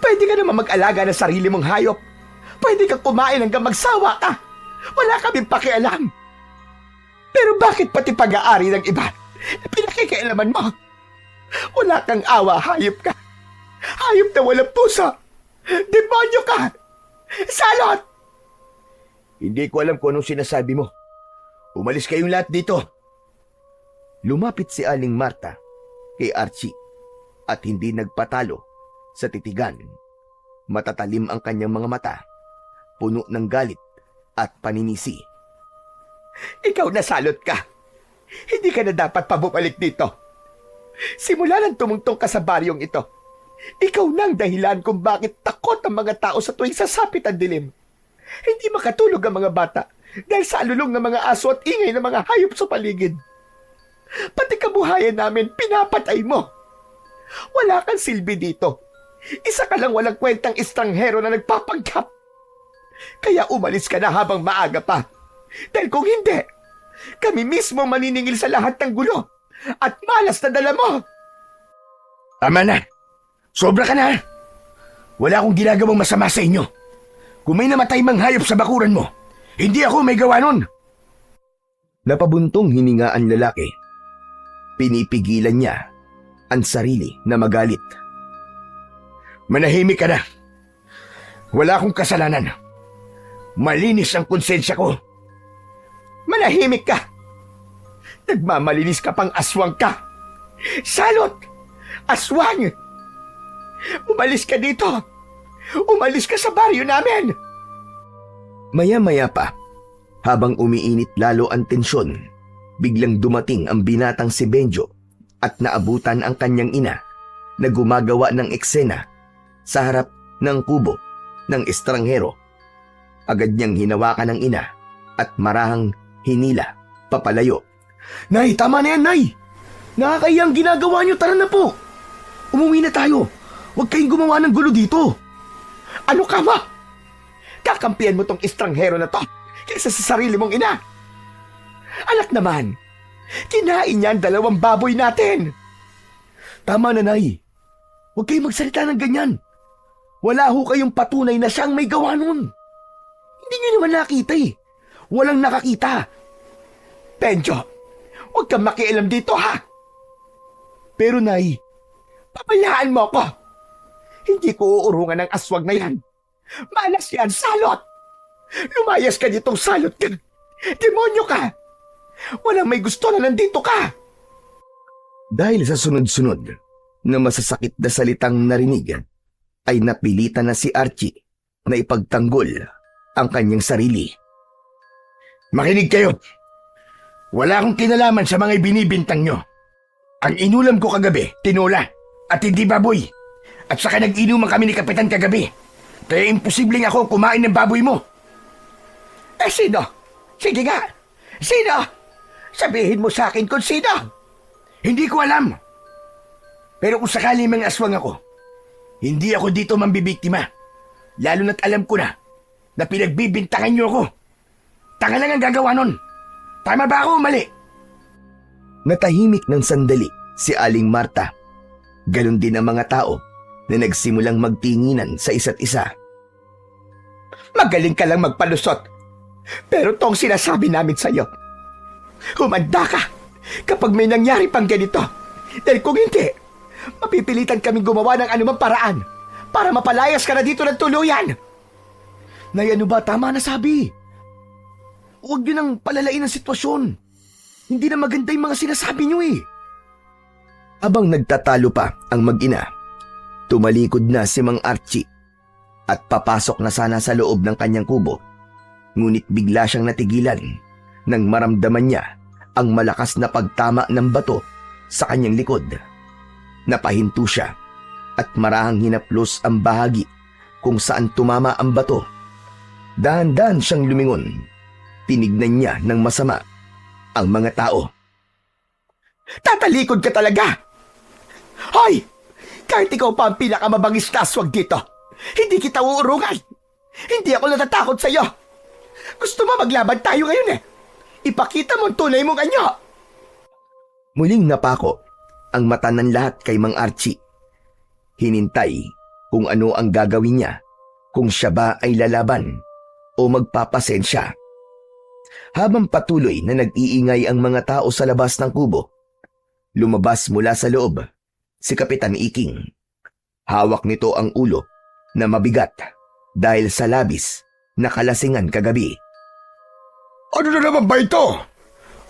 pwede ka naman mag-alaga ng sarili mong hayop. Pwede kang kumain hanggang magsawa ka. Wala kaming pakialam. Pero bakit pati pag-aari ng iba, pinakikialaman mo? Wala kang awa, hayop ka. Hayop na walang puso. Demonyo ka. Salot! Hindi ko alam kung anong sinasabi mo. Umalis kayong lahat dito. Lumapit si Aling Marta kay Archie at hindi nagpatalo sa titigan. Matatalim ang kanyang mga mata, puno ng galit at paninisi. Ikaw na salot ka. Hindi ka na dapat pabumalik dito. Simula nang tumungtong ka sa baryong ito, ikaw nang dahilan kung bakit takot ang mga tao sa tuwing sasapit ang dilim. Hindi makatulog ang mga bata dahil sa alulong ng mga aso at ingay ng mga hayop sa paligid. Pati kabuhayan namin pinapatay mo. Wala kang silbi dito. Isa ka lang walang kwentang estranghero na nagpapanggap. Kaya umalis ka na habang maaga pa. Dahil kung hindi, kami mismo maniningil sa lahat ng gulo at malas na dala mo. Tama na. Sobra ka na. Wala akong ginagawang masama sa inyo. Kung may namatay mang hayop sa bakuran mo, hindi ako may gawa nun. Napabuntong hininga ang lalaki. Pinipigilan niya ang sarili na magalit. Manahimik ka na. Wala akong kasalanan. Malinis ang konsensya ko. Manahimik ka. Nagmamalinis ka pang aswang ka. Salot! Aswang! Umalis ka dito. Umalis ka sa baryo namin. Maya-maya pa, habang umiinit lalo ang tensyon, biglang dumating ang binatang si Benjo at naabutan ang kanyang ina na gumagawa ng eksena sa harap ng kubo ng estranghero. Agad niyang hinawakan ng ina at marahang hinila papalayo. Nay, tama na yan, Nay. Nakakayang ginagawa niyo, tara na po. Umuwi na tayo. Huwag kayong gumawa ng gulo dito. Ano ka ba? Kakampihan mo tong estranghero na to kaysa sa sarili mong ina. Anak naman, kinain niya ang 2 baboy natin. Tama na, Nay. Huwag kayong magsalita ng ganyan. Wala ho kayong patunay na siyang may gawa nun. Hindi niyo naman nakita eh. Walang nakakita. Benjo, huwag kang makialam dito, ha? Pero, Nay, pabayaan mo ako. Hindi ko uurungan ng aswang na yan. Malas yan, salot! Lumayas ka ditong salot ka. Demonyo ka! Walang may gusto na nandito ka! Dahil sa sunod-sunod na masasakit na salitang narinig, ay napilitan na si Archie na ipagtanggol ang kanyang sarili. Makinig kayo. Wala akong kinalaman sa mga binibintang nyo. Ang inulam ko kagabi, tinola, at hindi baboy. At saka nag-inuman kami ni Kapitan kagabi. Kaya imposibleng ako kumain ng baboy mo. Eh sino? Sige nga. Sino? Sabihin mo sa akin kung sino. Hindi ko alam. Pero kung sakali mang aswang ako, hindi ako dito mambibiktima. Lalo na't alam ko na na pinagbibintangan niyo ako. Tanga lang ang gagawa nun. Tama ba ako o mali? Natahimik ng sandali si Aling Marta. Ganon din ang mga tao na nagsimulang magtinginan sa isa't isa. Magaling ka lang magpalusot. Pero tong sinasabi namin sa'yo, humanda ka kapag may nangyari pang ganito. Dahil kung hindi, mapipilitan kaming gumawa ng anumang paraan para mapalayas ka na dito ng tuluyan. Nay, ano ba? Tama na sabi. Huwag yun ang palalain ang sitwasyon. Hindi na maganda yung mga sinasabi niyo eh. Abang nagtatalo pa ang mag-ina, tumalikod na si Mang Archie at papasok na sana sa loob ng kanyang kubo. Ngunit bigla siyang natigilan nang maramdaman niya ang malakas na pagtama ng bato sa kanyang likod. Napahinto siya at marahang hinaplos ang bahagi kung saan tumama ang bato. Dahan-dahan siyang lumingon. Tinignan niya ng masama ang mga tao. Tatalikod ka talaga! Hoy! Kahit ikaw pa ang pinakamabangis na aswag dito, hindi kita uurungan! Hindi ako natatakot sa'yo! Gusto mo maglaban tayo ngayon eh! Ipakita mo ang tunay mong anyo! Muling napako ang mata ng lahat kay Mang Archie. Hinintay kung ano ang gagawin niya, kung siya ba ay lalaban o magpapasensya. Habang patuloy na nag-iingay ang mga tao sa labas ng kubo, lumabas mula sa loob si Kapitan Iking. Hawak nito ang ulo na mabigat dahil sa labis na kalasingan kagabi. Ano na naman ba ito?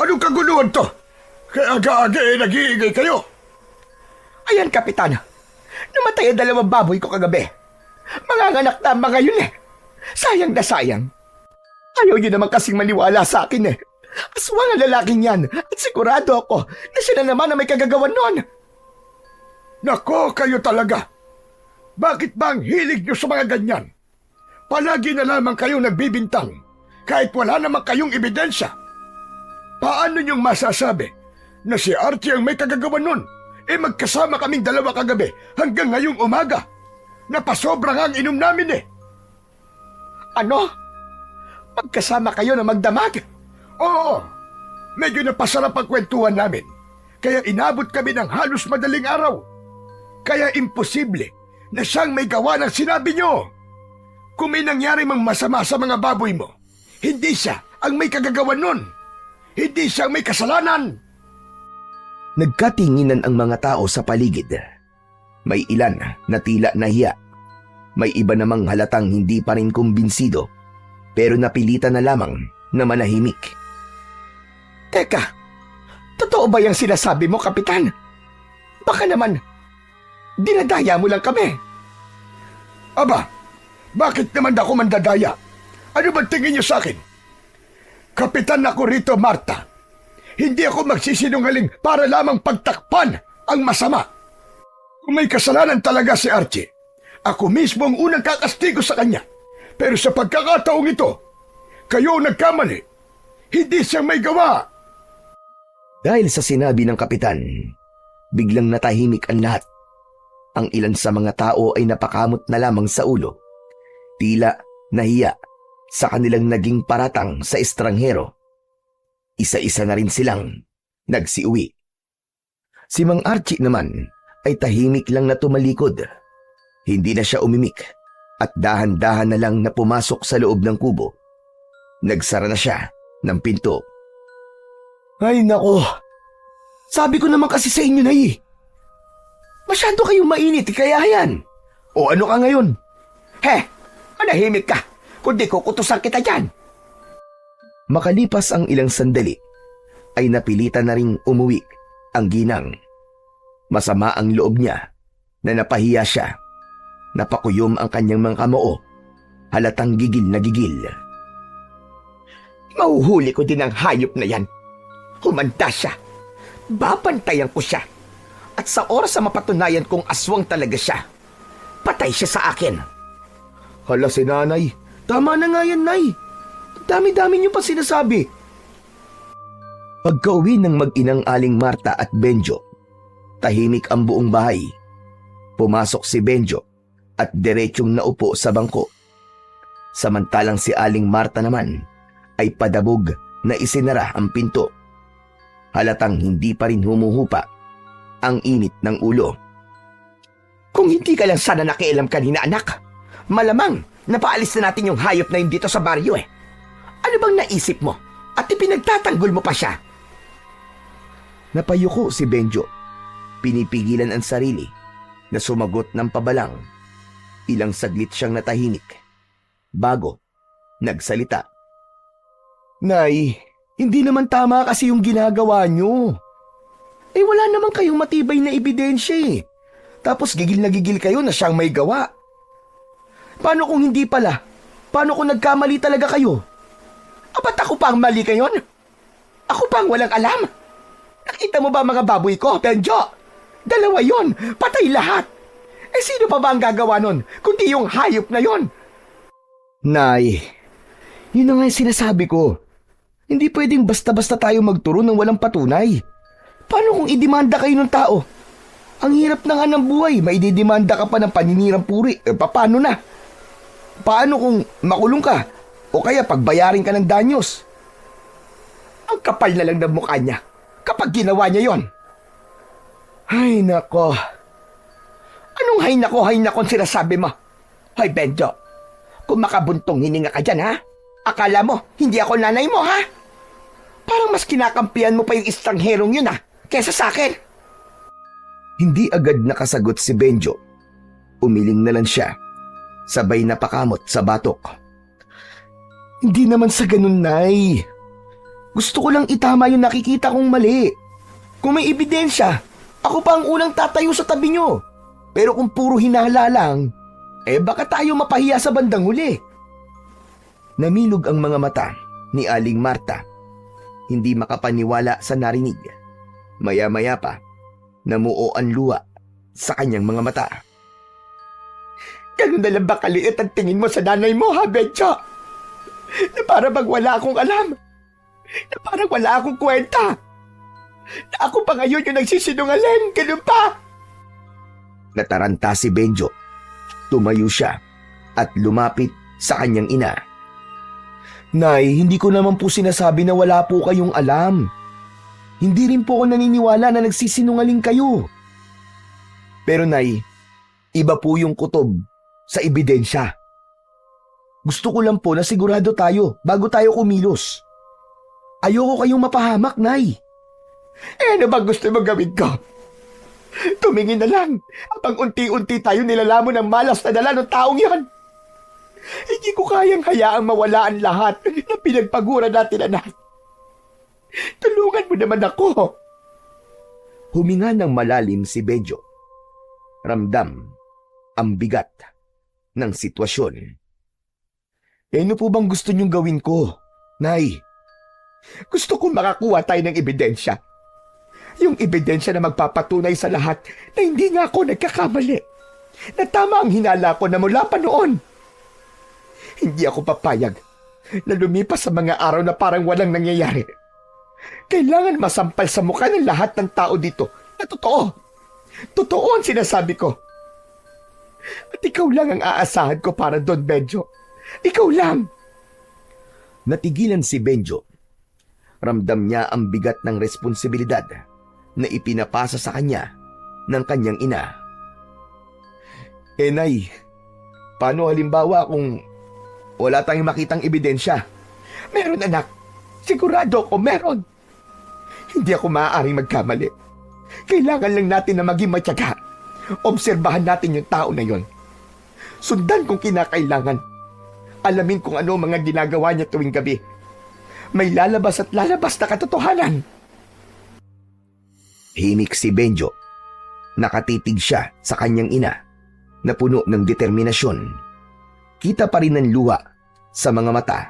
Anong kaguluhan to? Kaya aga-aga nag-iingay kayo. Ayan, Kapitan. Namatay ang 2 baboy ko kagabi. Manganganak na mga yun eh. Sayang na sayang. Ayaw niyo naman kasing maniwala sa akin eh. Aswang ang lalaking yan at sigurado ako na siya na naman ang may kagagawan nun. Nako, kayo talaga. Bakit ba ang hilig niyo sa mga ganyan? Palagi na lamang kayong nagbibintang kahit wala naman kayong ebidensya. Paano niyong masasabi na si Archie ang may kagagawan nun? Magkasama kaming 2 kagabi hanggang ngayong umaga. Napasobra nga ang inom namin eh. Ano? Magkasama kayo na magdamag? Oo, medyo napasarap ang kwentuhan namin. Kaya inabot kami ng halos madaling araw. Kaya imposible na siyang may gawa ng sinabi niyo. Kung may nangyari mang masama sa mga baboy mo, hindi siya ang may kagagawan nun. Hindi siya ang may kasalanan. Nagkatinginan ang mga tao sa paligid. May ilan na tila nahiya. May iba namang halatang hindi pa rin kumbinsido, pero napilitan na lamang na manahimik. Teka, totoo ba yung sinasabi mo, Kapitan? Baka naman, dinadaya mo lang kami. Aba, bakit naman ako mandadaya? Ano ba tingin niyo sa akin? Kapitan ako rito, Marta. Hindi ako magsisinungaling para lamang pagtakpan ang masama. Kung may kasalanan talaga si Archie, ako mismo ang unang kakastigo sa kanya. Pero sa pagkakataong ito, kayo nagkamali. Hindi siya may gawa. Dahil sa sinabi ng kapitan, biglang natahimik ang lahat. Ang ilan sa mga tao ay napakamot na lamang sa ulo. Tila nahiya sa kanilang naging paratang sa estranghero. Isa-isa na rin silang nagsiuwi. Si Mang Archie naman ay tahimik lang na tumalikod. Hindi na siya umimik at dahan-dahan na lang na pumasok sa loob ng kubo. Nagsara na siya ng pinto. Ay nako, sabi ko naman kasi sa inyo na masyado kayong mainit kaya yan. O ano ka ngayon? Manahimik ka, kundi kukutusan kita dyan. Makalipas ang ilang sandali, ay napilitan na ring umuwi ang ginang. Masama ang loob niya na napahiya siya. Napakuyom ang kanyang mga kamao, halatang gigil na gigil. Mahuhuli ko din ang hayop na yan. Humanda siya. Babantayan ko siya. At sa oras na mapatunayan kong aswang talaga siya, patay siya sa akin. Hala si nanay, tama na nga yan, nay. Dami-dami niyo pa sinasabi. Pagka-uwi ng mag-inang Aling Marta at Benjo, tahimik ang buong bahay. Pumasok si Benjo at diretsyong naupo sa bangko. Samantalang si Aling Marta naman ay padabog na isinara ang pinto. Halatang hindi pa rin humuhupa ang init ng ulo. Kung hindi ka lang sana nakialam kanina, anak, malamang napaalis na natin yung hayop na yun dito sa baryo eh. Ano bang naisip mo? At ipinagtatanggol mo pa siya? Napayuko si Benjo. Pinipigilan ang sarili na sumagot ng pabalang. Ilang saglit siyang natahimik bago nagsalita. Nay, hindi naman tama kasi yung ginagawa nyo. Eh wala naman kayong matibay na ebidensya eh. Tapos gigil na gigil kayo na siyang may gawa. Paano kung hindi pala? Paano kung nagkamali talaga kayo? Ba't ako pa ang mali ngayon? Ako pa ang walang alam? Nakita mo ba mga baboy ko, Benjo? 2 yon, patay lahat. Eh sino pa ba ang gagawa nun, kundi yung hayop na yon? Nay, yun na nga yung sinasabi ko. Hindi pwedeng basta-basta tayo magturo ng walang patunay. Paano kung idemanda kayo ng tao? Ang hirap na nga ng buhay, maididemanda ka pa ng paninirang puri. Paano na? Paano kung makulong ka? O kaya pagbayarin ka ng danyos? Ang kapal na lang ng mukha niya kapag ginawa niya yon. Ay nako. Anong hay nako sinasabi mo? Hoy Benjo, kung makabuntong hininga ka dyan ha? Akala mo, hindi ako nanay mo ha? Parang mas kinakampihan mo pa yung estrangherong yun ha, kesa sa akin. Hindi agad nakasagot si Benjo. Umiling na lang siya. Sabay napakamot sa batok. Hindi naman sa ganun, Nay. Gusto ko lang itama yung nakikita kong mali. Kung may ebidensya, ako pa ang unang tatayo sa tabi nyo. Pero kung puro hinala lang, baka tayo mapahiya sa bandang huli. Namilog ang mga mata ni Aling Marta. Hindi makapaniwala sa narinig. Maya-maya pa, namuo ang luha sa kanyang mga mata. Ganun na lang ba kaliit ang tingin mo sa nanay mo, ha, Benjo? Na para bang wala akong alam. Na parang wala akong kwenta. Na ako pa ngayon yung nagsisinungaling. Ganun pa. Nataranta si Benjo. Tumayo siya at lumapit sa kanyang ina. Nay, hindi ko naman po sinasabi na wala po kayong alam. Hindi rin po ako naniniwala na nagsisinungaling kayo. Pero Nay, iba po yung kutob sa ebidensya. Gusto ko lang po na sigurado tayo bago tayo kumilos. Ayoko kayong mapahamak, Nay. Ano ba gusto mo gawin ko? Tumingin na lang habang unti-unti tayo nilalamon ng malas na dala ng taong yan. Hindi ko kayang hayaang mawala ang lahat na pinagpagura natin, anak. Tulungan mo naman ako. Huminga ng malalim si Benjo. Ramdam ang bigat ng sitwasyon. Ano po bang gusto niyong gawin ko, Nay? Gusto kong makakuha tayo ng ebidensya. Yung ebidensya na magpapatunay sa lahat na hindi nga ako nagkakamali. Na tama ang hinala ko na mula pa noon. Hindi ako papayag na lumipas sa mga araw na parang walang nangyayari. Kailangan masampal sa mukha ng lahat ng tao dito na totoo. Totoo ang sinasabi ko. At ikaw lang ang aasahan ko para doon, Benjo. Ikaw lang. Natigilan si Benjo. Ramdam niya ang bigat ng responsibilidad na ipinapasa sa kanya ng kanyang ina. Nay, paano halimbawa kung wala tayong makitang ebidensya? Meron, anak. Sigurado ko meron. Hindi ako maaaring magkamali. Kailangan lang natin na maging matyaga. Obserbahan natin yung tao na yon. Sundan kung kinakailangan. Alamin kung ano mga ginagawa niya tuwing gabi. May lalabas at lalabas na katotohanan. Himik si Benjo. Nakatitig siya sa kanyang ina na puno ng determinasyon. Kita pa rin ang luha sa mga mata,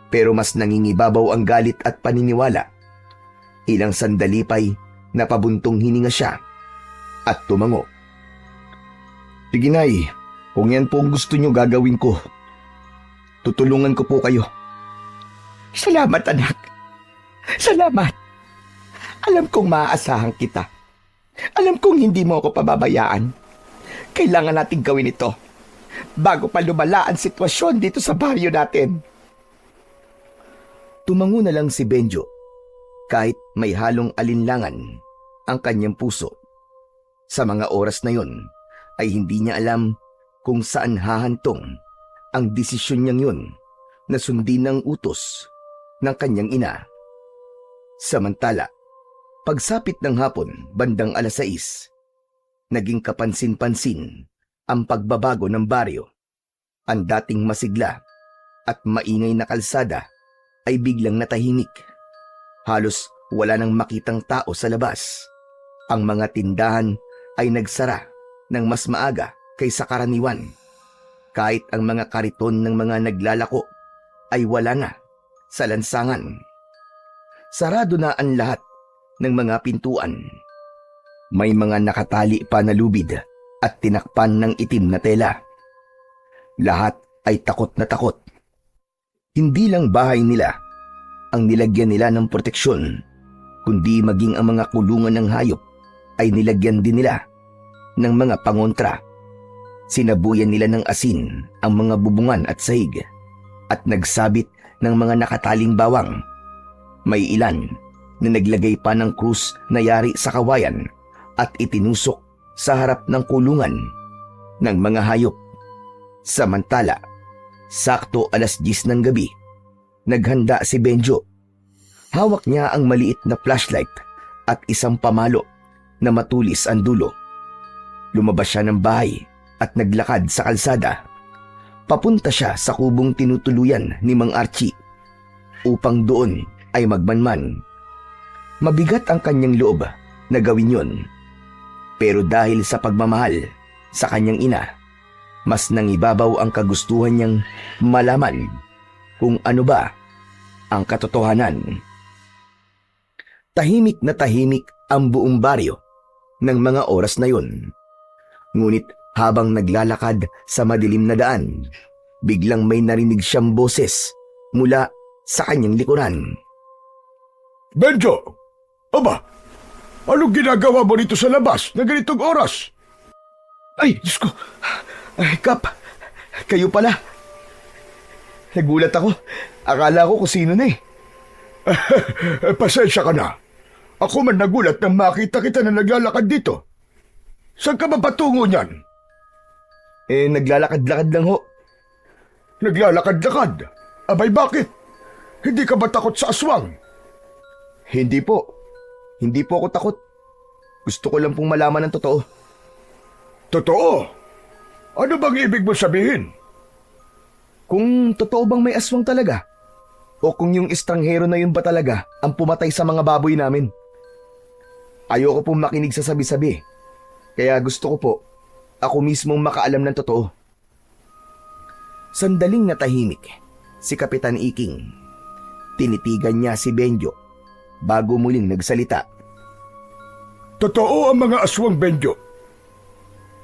pero mas nangingibabaw ang galit at paniniwala. Ilang sandali pa'y napabuntong hininga siya at tumango. Sige, Nay, kung yan po ang gusto niyo gagawin ko, tutulungan ko po kayo. Salamat, anak. Salamat. Alam kong maaasahan kita. Alam kong hindi mo ako pababayaan. Kailangan nating gawin ito. bago pa lumala ang sitwasyon dito sa baryo natin. Tumango na lang si Benjo kahit may halong alinlangan ang kanyang puso. Sa mga oras na yon ay hindi niya alam kung saan hahantong ang desisyon niyang yun na sundin ang utos ng kanyang ina. Samantala, pagsapit ng hapon bandang 6:00, naging kapansin-pansin ang pagbabago ng baryo. Ang dating masigla at maingay na kalsada ay biglang natahimik. Halos wala nang makitang tao sa labas. Ang mga tindahan ay nagsara ng mas maaga kaysa karaniwan. Kahit ang mga kariton ng mga naglalako ay wala na sa lansangan. Sarado na ang lahat ng mga pintuan. May mga nakatali pa na lubid at tinakpan ng itim na tela. Lahat ay takot na takot. Hindi lang bahay nila ang nilagyan nila ng proteksyon, kundi maging ang mga kulungan ng hayop ay nilagyan din nila ng mga pangontra. Sinabuyan nila ng asin ang mga bubungan at sahig at nagsabit ng mga nakataling bawang. May ilan na naglagay pa ng krus na yari sa kawayan at itinusok sa harap ng kulungan ng mga hayop. Samantala, sakto 10:00 ng gabi, naghanda si Benjo. Hawak niya ang maliit na flashlight at isang pamalo na matulis ang dulo. Lumabas siya ng bahay at naglakad sa kalsada. Papunta siya sa kubong tinutuluyan ni Mang Archie upang doon ay magmanman. Mabigat ang kanyang loob na gawin yon. Pero dahil sa pagmamahal sa kanyang ina, mas nangibabaw ang kagustuhan niyang malaman kung ano ba ang katotohanan. Tahimik na tahimik ang buong baryo ng mga oras na yun. Ngunit habang naglalakad sa madilim na daan, biglang may narinig siyang boses mula sa kanyang likuran. Benjo! Aba, anong ginagawa mo rito sa labas na ganitong oras? Ay, Diyos ko! Ay, Kap, kayo pala. Nagulat ako. Akala ko kung sino na eh. Pasensya ka na. Ako man nagulat nang makita kita na naglalakad dito. Saan ka ba patungo niyan? Naglalakad-lakad lang ho. Naglalakad-lakad? Abay bakit? Hindi ka ba takot sa aswang? Hindi po. Hindi po ako takot. Gusto ko lang pong malaman ang totoo. Totoo? Ano bang ibig mo sabihin? Kung totoo bang may aswang talaga? O kung yung estranghero na yun ba talaga ang pumatay sa mga baboy namin? Ayoko pong makinig sa sabi-sabi. Kaya gusto ko po, ako mismong makaalam ng totoo. Sandaling natahimik si Kapitan Iking. Tinitigan niya si Benjo bago muling nagsalita. Totoo ang mga aswang, Benjo.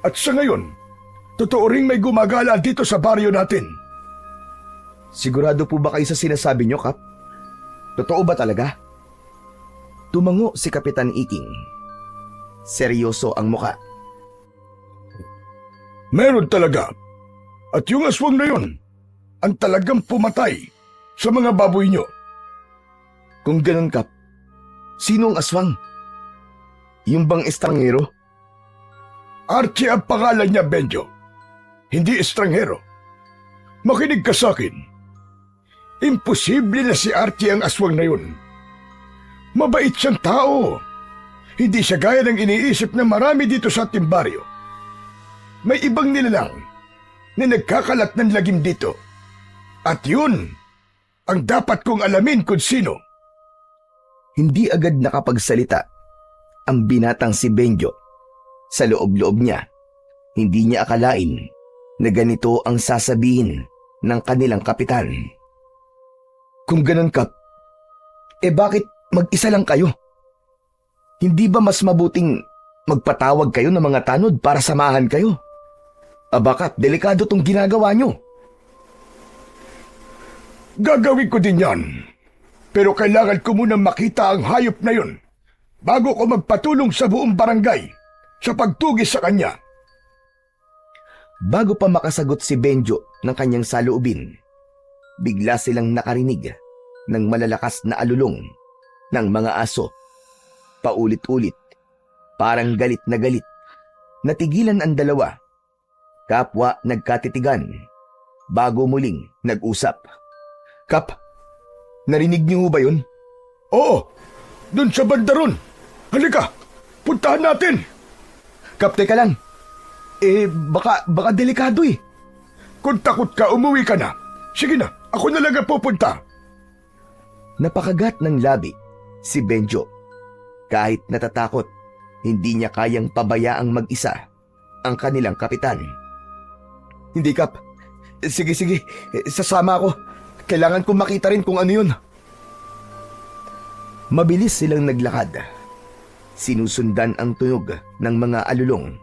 At sa ngayon, totoo ring may gumagala dito sa baryo natin. Sigurado po ba kayo sa sinasabi niyo, Kap? Totoo ba talaga? Tumango si Kapitan Iking. Seryoso ang muka. Meron talaga. At yung aswang na yun, ang talagang pumatay sa mga baboy nyo. Kung ganun, Kap, sino ang aswang? Yung bang estranghero? Archie ang pangalan niya, Benjo. Hindi estranghero. Makinig ka sa akin. Imposible na si Archie ang aswang na yun. Mabait siyang tao. Hindi siya gaya ng iniisip na marami dito sa ating baryo. May ibang nilalang na nagkakalat ng lagim dito. At yun ang dapat kong alamin kung sino. Hindi agad nakapagsalita ang binatang si Benjo. Sa loob-loob niya, hindi niya akalain na ganito ang sasabihin ng kanilang kapitan. Kung ganun, Kap, bakit mag-isa lang kayo? Hindi ba mas mabuting magpatawag kayo ng mga tanod para samahan kayo? Kap, delikado tong ginagawa nyo. Gagawin ko din yan. Pero kailangan ko munang makita ang hayop na yun bago ko magpatulong sa buong barangay sa pagtugis sa kanya. Bago pa makasagot si Benjo ng kanyang saloobin, bigla silang nakarinig ng malalakas na alulong ng mga aso. Paulit-ulit, parang galit na galit. Natigilan ang dalawa. Kapwa nagkatitigan bago muling nag-usap. Kap, narinig niyo ba yun? Oo, dun sa banda ron. Halika, puntahan natin. Kap, teka lang. Baka delikado eh. Kung takot ka, umuwi ka na. Sige na, ako na lang ang pupunta. Napakagat ng labi si Benjo. Kahit natatakot, hindi niya kayang pabayaang mag-isa ang kanilang kapitan. Hindi, Kap. Sige, sasama ako. Kailangan kong makita rin kung ano yun. Mabilis silang naglakad. Sinusundan ang tunog ng mga alulong.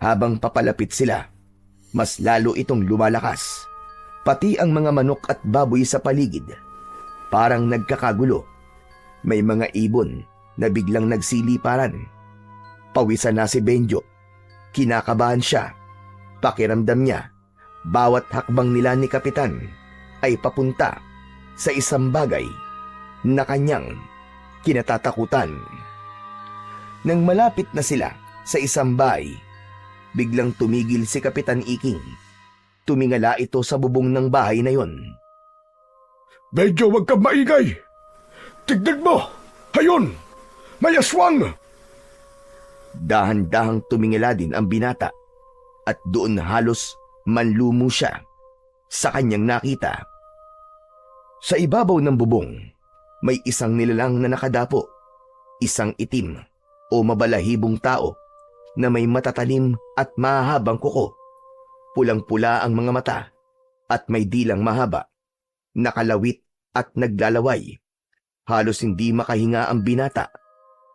Habang papalapit sila, mas lalo itong lumalakas. Pati ang mga manok at baboy sa paligid, parang nagkakagulo. May mga ibon na biglang nagsiliparan. Pawisan na si Benjo. Kinakabahan siya. Pakiramdam niya, bawat hakbang nila ni Kapitan ay papunta sa isang bagay na kanyang kinatatakutan. Nang malapit na sila sa isang bahay, biglang tumigil si Kapitan Iking. Tumingala ito sa bubong ng bahay na yon. Medyo wag kang maingay. Tignan mo, hayon, may aswang. Dahan-dahang tumingala din ang binata at doon halos manlumo siya sa kanyang nakita. Sa ibabaw ng bubong, may isang nilalang na nakadapo, isang itim o mabalahibong tao na may matatalim at mahabang kuko. Pulang-pula ang mga mata at may dilang mahaba, nakalawit at naglalaway. Halos hindi makahinga ang binata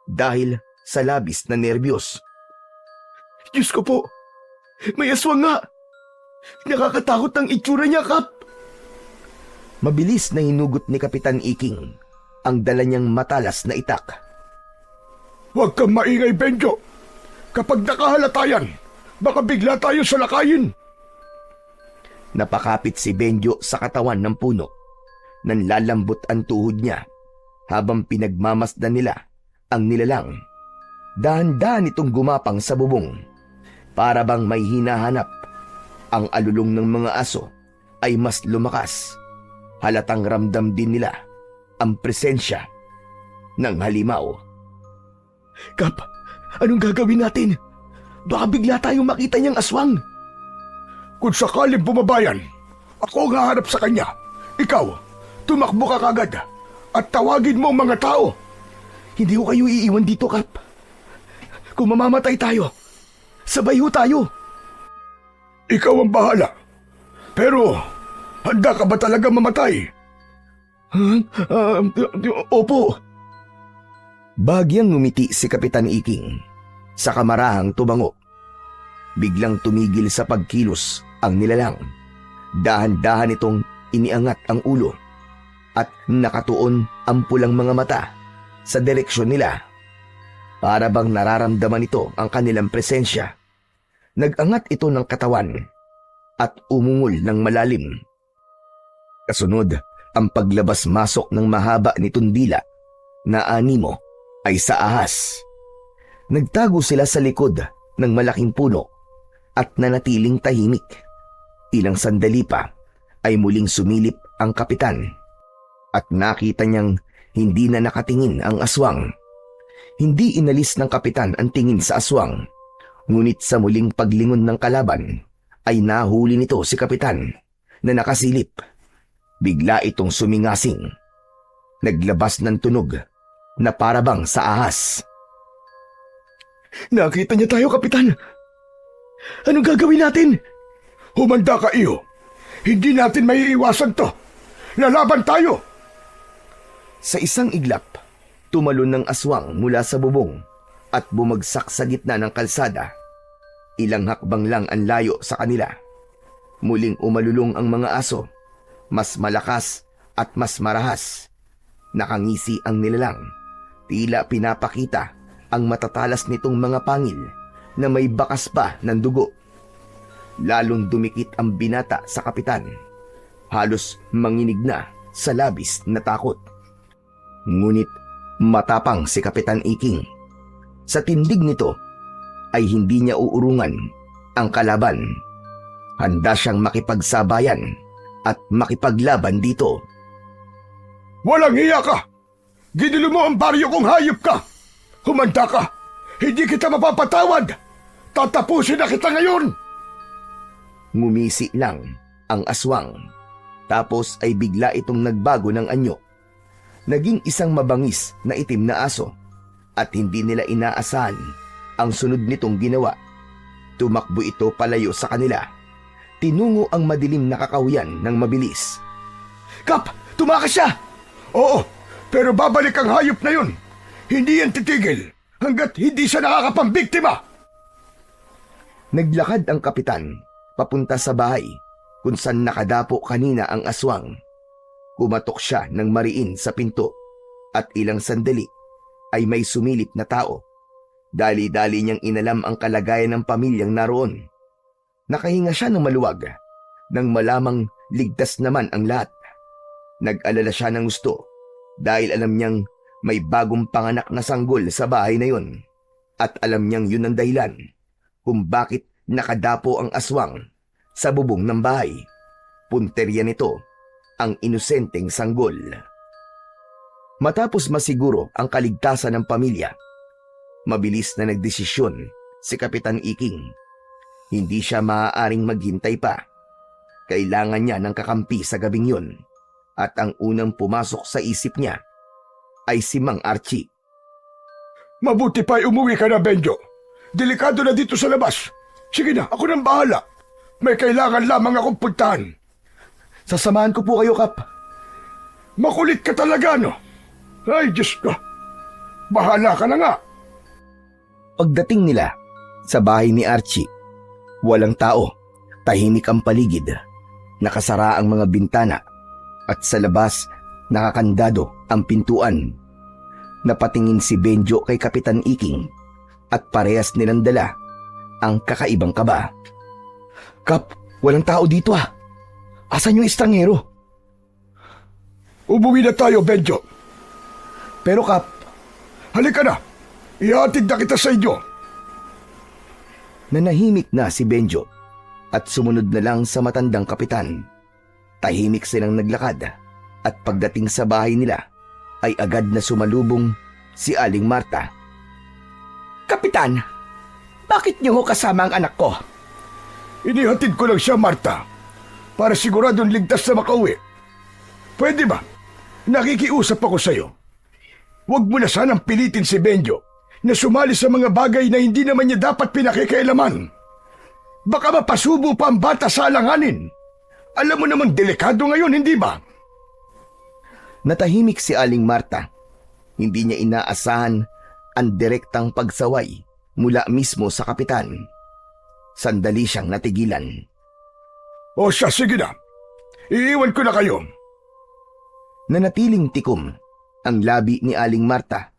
dahil sa labis na nerbiyos. Diyos ko po, may aswang nga. Nakakatakot ang itsura niya, Kap. Mabilis na hinugot ni Kapitan Iking ang dala niyang matalas na itak. Huwag kang maingay, Benjo. Kapag nakahalata yan, baka bigla tayo salakayin. Napakapit si Benjo sa katawan ng puno. Nanlalambot ang tuhod niya habang pinagmamasdan nila ang nilalang. Dahan-dahan itong gumapang sa bubong. Para bang may hinahanap. Ang alulong ng mga aso ay mas lumakas. Halatang ramdam din nila ang presensya ng halimaw. Kap, anong gagawin natin? Baka bigla tayong makita niyang aswang. Kung sakaling bumabayan, ako ang haharap sa kanya. Ikaw, tumakbo ka kagad at tawagin mo ang mga tao. Hindi ko kayo iiwan dito, Kap. Kung mamamatay tayo, sabay ho tayo. Ikaw ang bahala. Pero, handa ka ba talaga mamatay? Opo. Bagyang ngumiti si Kapitan Iking. Sa kamarahang tubango. Biglang tumigil sa pagkilos ang nilalang. Dahan-dahan itong iniangat ang ulo at nakatuon ang pulang mga mata sa direksyon nila. Para bang nararamdaman ito ang kanilang presensya. Nag-angat ito ng katawan at umungol ng malalim. Kasunod, ang paglabas-masok ng mahaba nitong dila na animo ay sa ahas. Nagtago sila sa likod ng malaking puno at nanatiling tahimik. Ilang sandali pa ay muling sumilip ang kapitan at nakita niyang hindi na nakatingin ang aswang. Hindi inalis ng kapitan ang tingin sa aswang, ngunit sa muling paglingon ng kalaban ay nahuli nito si kapitan na nakasilip. Bigla itong sumingasing. Naglabas ng tunog na parabang sa ahas. Nakita niya tayo, Kapitan. Anong gagawin natin? Humanda ka, iyo. Hindi natin maiiwasan to. Lalaban tayo! Sa isang iglap, tumalon ng aswang mula sa bubong at bumagsak sa gitna ng kalsada. Ilang hakbang lang ang layo sa kanila. Muling umalulong ang mga aso, mas malakas at mas marahas. Nakangisi ang nilalang. Tila pinapakita ang matatalas nitong mga pangil na may bakas pa ng dugo. lalong dumikit ang binata sa kapitan. Halos manginig na sa labis na takot. Ngunit matapang si Kapitan Iking. Sa tindig nito ay hindi niya uurungan ang kalaban. Handa siyang makipagsabayan at makipaglaban dito. Walang hiya ka! Ginilo mo ang baryo kong hayop ka! Humanda ka! Hindi kita mapapatawad! Tatapusin na kita ngayon! Ngumisi lang ang aswang. Tapos ay bigla itong nagbago ng anyo. Naging isang mabangis na itim na aso at hindi nila inaasahan ang sunod nitong ginawa. Tumakbo ito palayo sa kanila. Tinungo ang madilim na kakahuyan ng mabilis. Kap! Tumakas siya! Oo, pero babalik ang hayop na yun. Hindi yan titigil hanggat hindi siya nakakapambiktima. Naglakad ang kapitan papunta sa bahay kung saan nakadapo kanina ang aswang. Kumatok siya ng mariin sa pinto at ilang sandali ay may sumilip na tao. Dali-dali niyang inalam ang kalagayan ng pamilyang naroon. Nakahinga siya ng maluwag nang malamang ligtas naman ang lahat. Nag-alala siya ng gusto dahil alam niyang may bagong panganak na sanggol sa bahay na yun. At alam niyang yun ang dahilan kung bakit nakadapo ang aswang sa bubong ng bahay. Punterya nito ang inosenteng sanggol. Matapos masiguro ang kaligtasan ng pamilya, mabilis na nagdesisyon si Kapitan Iking. Hindi siya maaaring maghintay pa. Kailangan niya ng kakampi sa gabing yun. At ang unang pumasok sa isip niya ay si Mang Archie. Mabuti pa'y umuwi ka na, Benjo. Delikado na dito sa labas. Sige na, ako nang bahala. May kailangan lamang akong puntahan. Sasamahan ko po kayo, Kap. Makulit ka talaga, no? Ay, Diyos ko. Bahala ka na nga. Pagdating nila sa bahay ni Archie, walang tao. Tahimik ang paligid. Nakasara ang mga bintana. At sa labas, nakakandado ang pintuan. Napatingin si Benjo kay Kapitan Iking at parehas nilang dala ang kakaibang kaba. Kap, walang tao dito ah. Asan yung estrangero? Umuwi na tayo, Benjo. Pero Kap, Halika na. Ihatid na kita sa inyo. nanahimik na si Benjo at sumunod na lang sa matandang kapitan. Tahimik silang naglakad at pagdating sa bahay nila ay agad na sumalubong si Aling Marta. Kapitan, bakit niyo ho kasama ang anak ko? Inihatid ko lang siya, Marta, para siguradong ligtas na makauwi. Pwede ba? Nakikiusap ako sa'yo. Huwag mo na sanang pilitin si Benjo na sumali sa mga bagay na hindi naman niya dapat pinakikialaman. Baka mapasubo pa ang bata sa alanganin. Alam mo namang delikado ngayon, hindi ba? Natahimik si Aling Marta. Hindi niya inaasahan ang direktang pagsaway mula mismo sa kapitan. Sandali siyang natigilan. O siya, sige na. Iiwan ko na kayo. Nanatiling tikom ang labi ni Aling Marta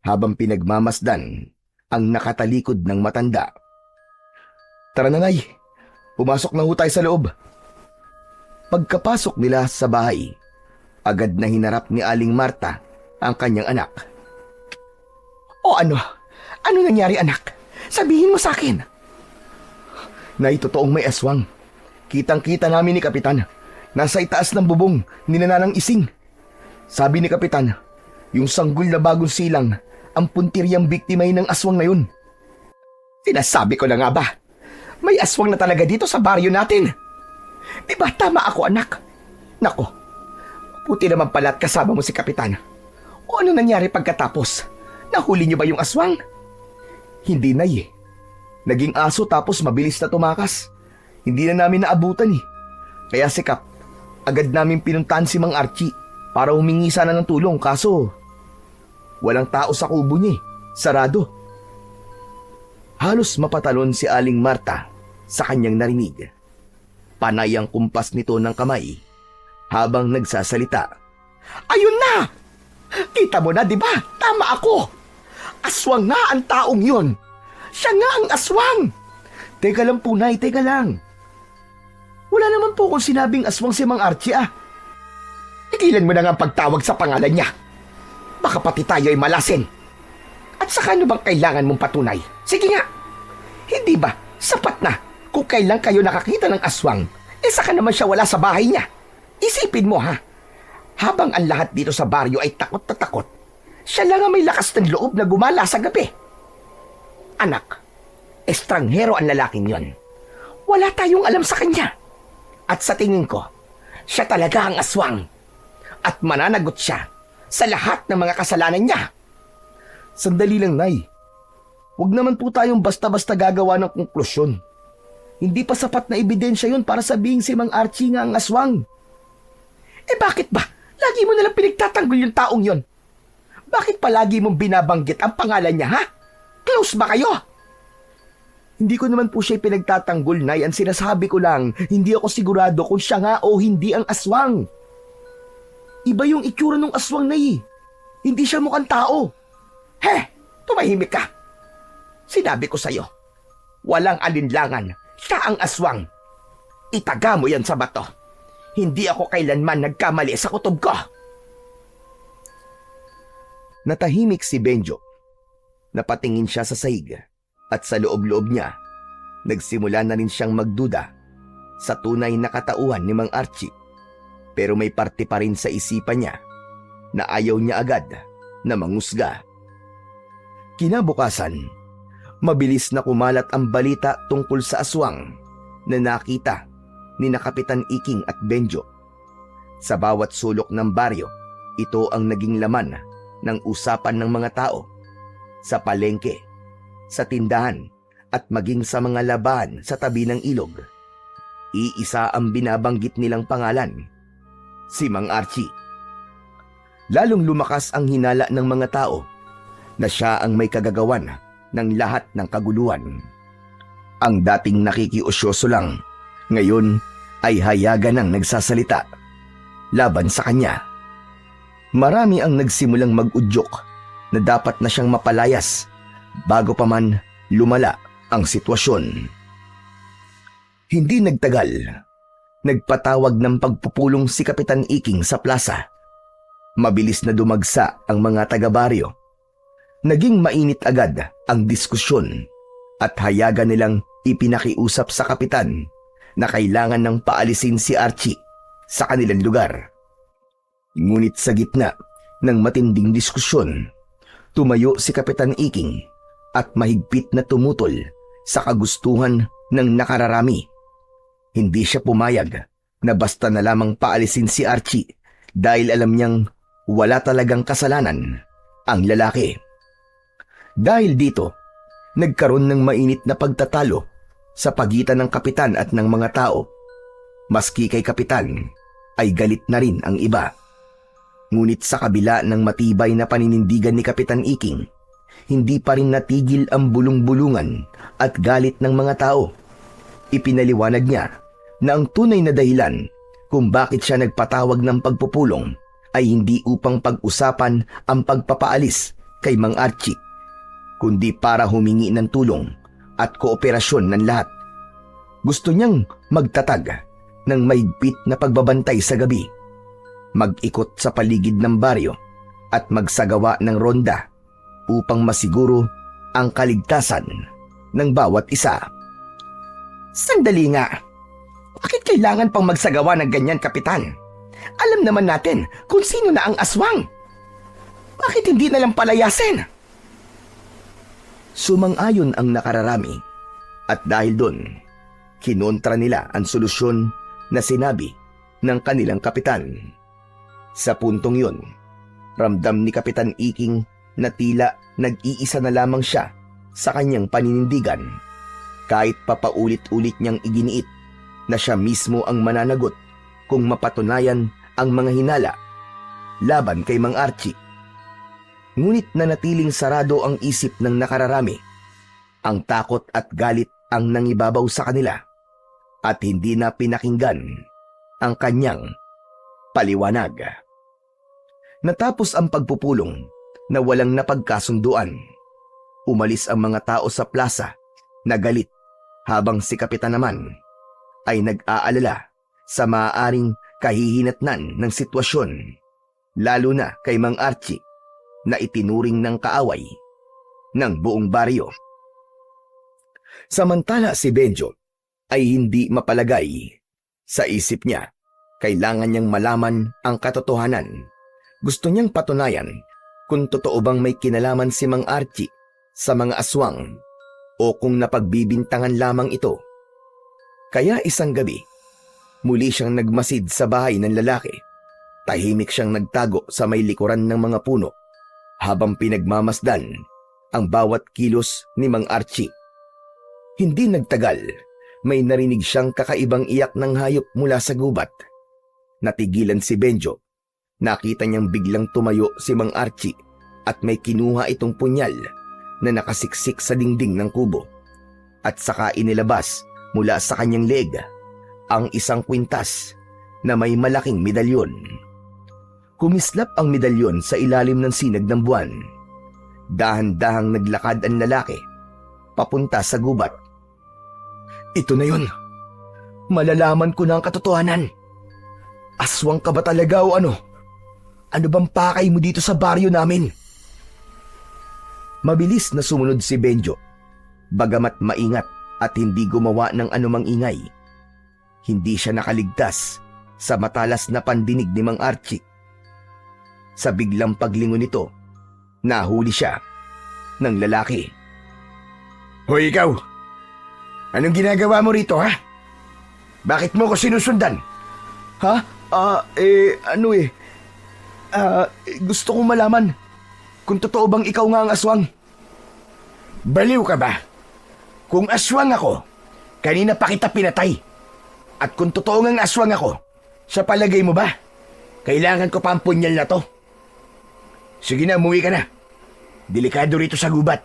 habang pinagmamasdan ang nakatalikod ng matanda. Tara na, Nay. Pumasok na ho tayo sa loob. Pagkapasok nila sa bahay, agad na hinarap ni Aling Marta ang kanyang anak. O ano? Ano nangyari, anak? Sabihin mo sa akin. Nay, totoong may aswang. Kitang-kita namin ni Kapitan. Nasa itaas ng bubong ni Nanang Ising. Sabi ni Kapitan, yung sanggol na bagong silang ang puntiryang biktima ng aswang na yun. Sinasabi ko na nga ba? May aswang na talaga dito sa baryo natin. Di ba tama ako, anak? Nako, puti naman pala at kasama mo si Kapitan. O ano nangyari pagkatapos? Nahuli niyo ba yung aswang? Hindi, Nay. Naging aso tapos mabilis na tumakas. Hindi na namin naabutan eh. Kaya si Kap, agad namin pinuntahan si Mang Archie para humingi sana ng tulong kaso walang tao sa kubo niya eh. Sarado. Halos mapatalon si Aling Marta sa kanyang narinig. Panay ang kumpas nito ng kamay habang nagsasalita. Ayun na! Kita mo na, di ba? Tama ako! Aswang nga ang taong yun! Siya nga ang aswang! Teka lang po, Nay, teka lang. Wala naman po akong sinabing aswang si Mang Archie Tigilan mo na nga ang pagtawag sa pangalan niya. Baka pati tayo ay malasin. At saka ano bang kailangan mong patunay? Sige nga. Hindi ba sapat na kung kailan kayo nakakita ng aswang, saka naman siya wala sa bahay niya? Isipin mo habang ang lahat dito sa baryo ay takot na takot, siya lang ang may lakas ng loob na gumala sa gabi. Anak, estranghero ang lalaking yon. Wala tayong alam sa kanya. At sa tingin ko, siya talaga ang aswang. At mananagot siya sa lahat ng mga kasalanan niya. Sandali lang, Nay. Huwag naman po tayong basta-basta gagawa ng konklusyon. Hindi pa sapat na ebidensya yun para sabihin si Mang Archie nga ang aswang. Bakit ba? Lagi mo nalang pinagtatanggol yung taong yon. Bakit palagi mong binabanggit ang pangalan niya, Close ba kayo? Hindi ko naman po siya pinagtatanggol, Nay. Ang sinasabi ko lang, hindi ako sigurado kung siya nga o hindi ang aswang. Iba yung itsura ng aswang, Nay. Hindi siya mukhang tao. Tumahimik ka. Sinabi ko sa'yo, walang alinlangan, siya ang aswang. Itaga mo yan sa bato. Hindi ako kailanman nagkamali sa kutob ko. Natahimik si Benjo. Napatingin siya sa sahig at sa loob-loob niya, nagsimula na rin siyang magduda sa tunay na katauhan ni Mang Archie. Pero may parte pa rin sa isipan niya na ayaw niya agad na mangusga. Kinabukasan, mabilis na kumalat ang balita tungkol sa aswang na nakita ni Kapitan Iking at Benjo. Sa bawat sulok ng baryo, ito ang naging laman ng usapan ng mga tao. Sa palengke, sa tindahan, at maging sa mga labahan sa tabi ng ilog. Iisa ang binabanggit nilang pangalan, si Mang Archie. Lalong lumakas ang hinala ng mga tao na siya ang may kagagawan ng lahat ng kaguluhan. Ang dating nakikiusyoso lang, ngayon ay hayagan ng nagsasalita laban sa kanya. Marami ang nagsimulang mag-udyok na dapat na siyang mapalayas bago pa man lumala ang sitwasyon. Hindi nagtagal, nagpatawag ng pagpupulong si Kapitan Iking sa plaza. Mabilis na dumagsa ang mga taga-baryo. Naging mainit agad ang diskusyon at hayagan nilang ipinakiusap sa kapitan na kailangan ng paalisin si Archie sa kanilang lugar. Ngunit sa gitna ng matinding diskusyon, tumayo si Kapitan Iking at mahigpit na tumutol sa kagustuhan ng nakararami. Hindi siya pumayag na basta na lamang paalisin si Archie dahil alam niyang wala talagang kasalanan ang lalaki. Dahil dito, nagkaroon ng mainit na pagtatalo sa pagitan ng kapitan at ng mga tao. Maski kay kapitan ay galit na rin ang iba. Ngunit sa kabila ng matibay na paninindigan ni Kapitan Iking, hindi pa rin natigil ang bulong-bulungan at galit ng mga tao. Ipinaliwanag niya na ang tunay na dahilan kung bakit siya nagpatawag ng pagpupulong ay hindi upang pag-usapan ang pagpapaalis kay Mang Archie, kundi para humingi ng tulong at kooperasyon ng lahat. Gusto niyang magtatag ng mahigpit na pagbabantay sa gabi, mag-ikot sa paligid ng baryo at magsagawa ng ronda upang masiguro ang kaligtasan ng bawat isa. Sandali nga. Bakit kailangan pang magsagawa ng ganyan, Kapitan? Alam naman natin kung sino na ang aswang. Bakit hindi na lang palayasin? Sumang-ayon ang nakararami at dahil doon, kinontra nila ang solusyon na sinabi ng kanilang kapitan. Sa puntong yun, ramdam ni Kapitan Iking na tila nag-iisa na lamang siya sa kanyang paninindigan. Kahit papaulit-ulit niyang iginiit na siya mismo ang mananagot kung mapatunayan ang mga hinala laban kay Mang Archie. Ngunit nanatiling sarado ang isip ng nakararami. Ang takot at galit ang nangibabaw sa kanila at hindi na pinakinggan ang kanyang paliwanag. Natapos ang pagpupulong na walang napagkasunduan. Umalis ang mga tao sa plaza na galit habang si Kapitan naman ay nag-aalala sa maaaring kahihinatnan ng sitwasyon, lalo na kay Mang Archie na itinuring ng kaaway ng buong baryo. Samantala si Benjo ay hindi mapalagay. Sa isip niya, kailangan niyang malaman ang katotohanan. Gusto niyang patunayan kung totoo bang may kinalaman si Mang Archie sa mga aswang o kung napagbibintangan lamang ito. Kaya isang gabi, muli siyang nagmasid sa bahay ng lalaki. Tahimik siyang nagtago sa may likuran ng mga puno habang pinagmamasdan ang bawat kilos ni Mang Archie. Hindi nagtagal, may narinig siyang kakaibang iyak ng hayop mula sa gubat. Natigilan si Benjo. Nakita niyang biglang tumayo si Mang Archie at may kinuha itong punyal na nakasiksik sa dingding ng kubo. At saka inilabas mula sa kanyang leeg ang isang kwintas na may malaking medalyon. Kumislap ang medalyon sa ilalim ng sinag ng buwan. Dahan-dahang naglakad ang lalaki papunta sa gubat. Ito na yun. Malalaman ko na ang katotohanan. Aswang ka ba talaga o ano? Ano bang pakay mo dito sa baryo namin? Mabilis na sumunod si Benjo. Bagamat maingat at hindi gumawa ng anumang ingay, hindi siya nakaligtas sa matalas na pandinig ni Mang Archie. Sa biglang paglingon nito, nahuli siya ng lalaki. Hoy ikaw! Anong ginagawa mo rito, ha? Bakit mo ko sinusundan? Ha? Gusto kong malaman kung totoo bang ikaw nga ang aswang. Baliw ka ba? Kung aswang ako, kanina pa kita pinatay. At kung totoo ngang aswang ako, sa palagay mo ba, kailangan ko pa ang punyal na to? Sige na, umuwi ka na. Delikado rito sa gubat.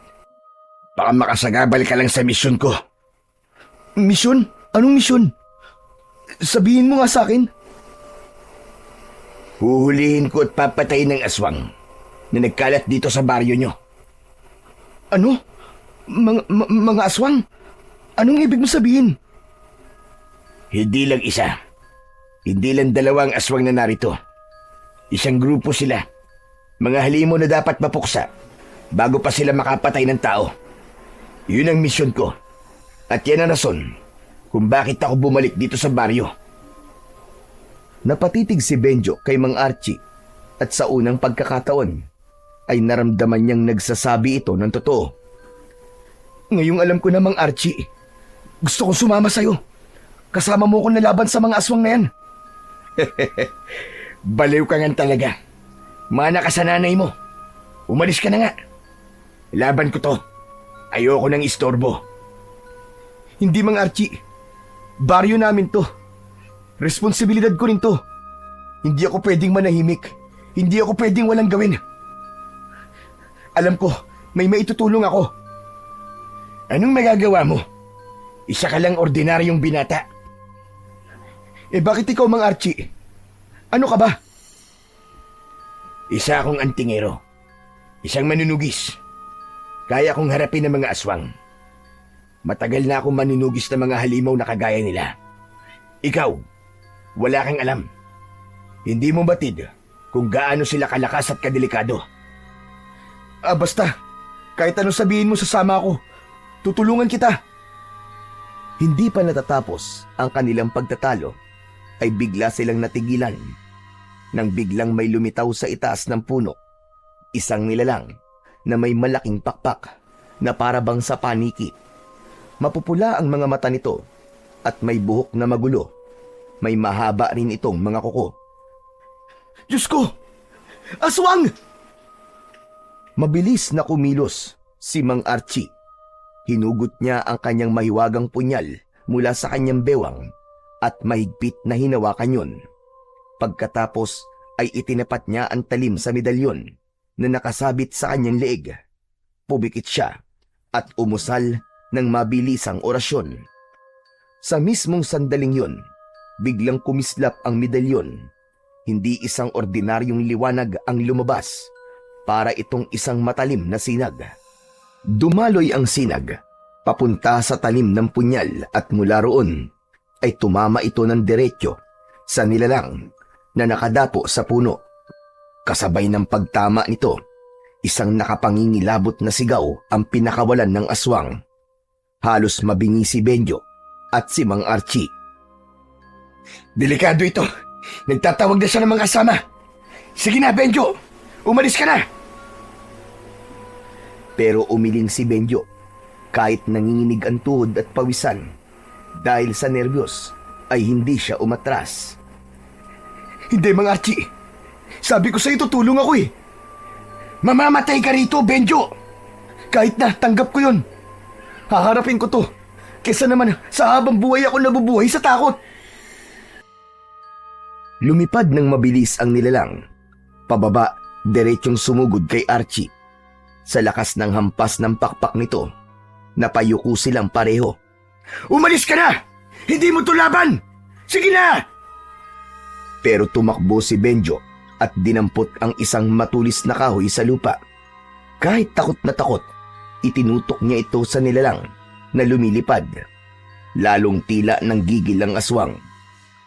Baka makasagabal ka lang sa misyon ko. Misyon? Anong misyon? Sabihin mo nga sa akin. Huhulihin ko at papatayin ng aswang na nagkalat dito sa baryo nyo. Ano? Mga aswang? Anong ibig mo sabihin? Hindi lang isa. Hindi lang dalawang aswang na narito. Isang grupo sila. Mga halimo na dapat mapuksa bago pa sila makapatay ng tao. Yun ang misyon ko. At yan ang rason kung bakit ako bumalik dito sa baryo. Napatitig si Benjo kay Mang Archie at sa unang pagkakataon ay naramdaman niyang nagsasabi ito ng totoo. Ngayong alam ko na, Mang Archie, gusto kong sumama sa'yo. Kasama mo ko na laban sa mga aswang na yan. Baliw ka nga talaga. Mana ka sa nanay mo. Umalis ka na nga. Laban ko to. Ayoko nang istorbo. Hindi, Mang Archie. Baryo namin to. Responsibilidad ko rin to. Hindi ako pwedeng manahimik. Hindi ako pwedeng walang gawin. Alam ko, may maitutulong ako. Anong magagawa mo? Isa ka lang ordinaryong binata. Bakit ikaw, Mang Archie? Ano ka ba? Isa akong antingero. Isang manunugis. Kaya kong harapin ang mga aswang. Matagal na akong manunugis ng mga halimaw na kagaya nila. Ikaw, wala kang alam. Hindi mo batid kung gaano sila kalakas at kadelikado. Basta, kahit anong sabihin mo, sasama ako. Tutulungan kita. Hindi pa natatapos ang kanilang pagtatalo ay bigla silang natigilan nang biglang may lumitaw sa itaas ng puno. Isang nilalang na may malaking pakpak na parabang sa paniki. Mapupula ang mga mata nito at may buhok na magulo. May mahaba rin itong mga kuko. Diyos ko! Aswang! Mabilis na kumilos si Mang Archie. Hinugot niya ang kanyang mahiwagang punyal mula sa kanyang bewang at mahigpit na hinawakan yun. Pagkatapos ay itinapat niya ang talim sa medalyon na nakasabit sa kanyang leeg. Pumikit siya at umusal ng mabilisang orasyon. Sa mismong sandaling yun, biglang kumislap ang medalyon. Hindi isang ordinaryong liwanag ang lumabas, para itong isang matalim na sinag. Dumaloy ang sinag, papunta sa talim ng punyal at mula roon, ay tumama ito ng diretso sa nilalang na nakadapo sa puno. Kasabay ng pagtama nito, isang nakapangingilabot na sigaw ang pinakawalan ng aswang. Halos mabingi si Benjo at si Mang Archie. Delikado ito. Nagtatawag na siya ng mga kasama. Sige na, Benjo. Umalis ka na. Pero umiling si Benjo kahit nanginginig ang tuhod at pawisan. Dahil sa nervyos ay hindi siya umatras. Hindi, Mang Archie. Sabi ko sa'yo, tutulong ako eh. Mamamatay ka rito, Benjo. Kahit na, tanggap ko yun. Haharapin ko to. Kesa naman sa habang buhay ako nabubuhay sa takot. Lumipad ng mabilis ang nilalang. Pababa, diretsyong sumugod kay Archie. Sa lakas ng hampas ng pakpak nito, napayuko silang pareho. Umalis ka na! Hindi mo to laban! Sige na! Pero tumakbo si Benjo at dinampot ang isang matulis na kahoy sa lupa. Kahit takot na takot, itinutok niya ito sa nilalang na lumilipad. Lalong tila ng gigil ang aswang.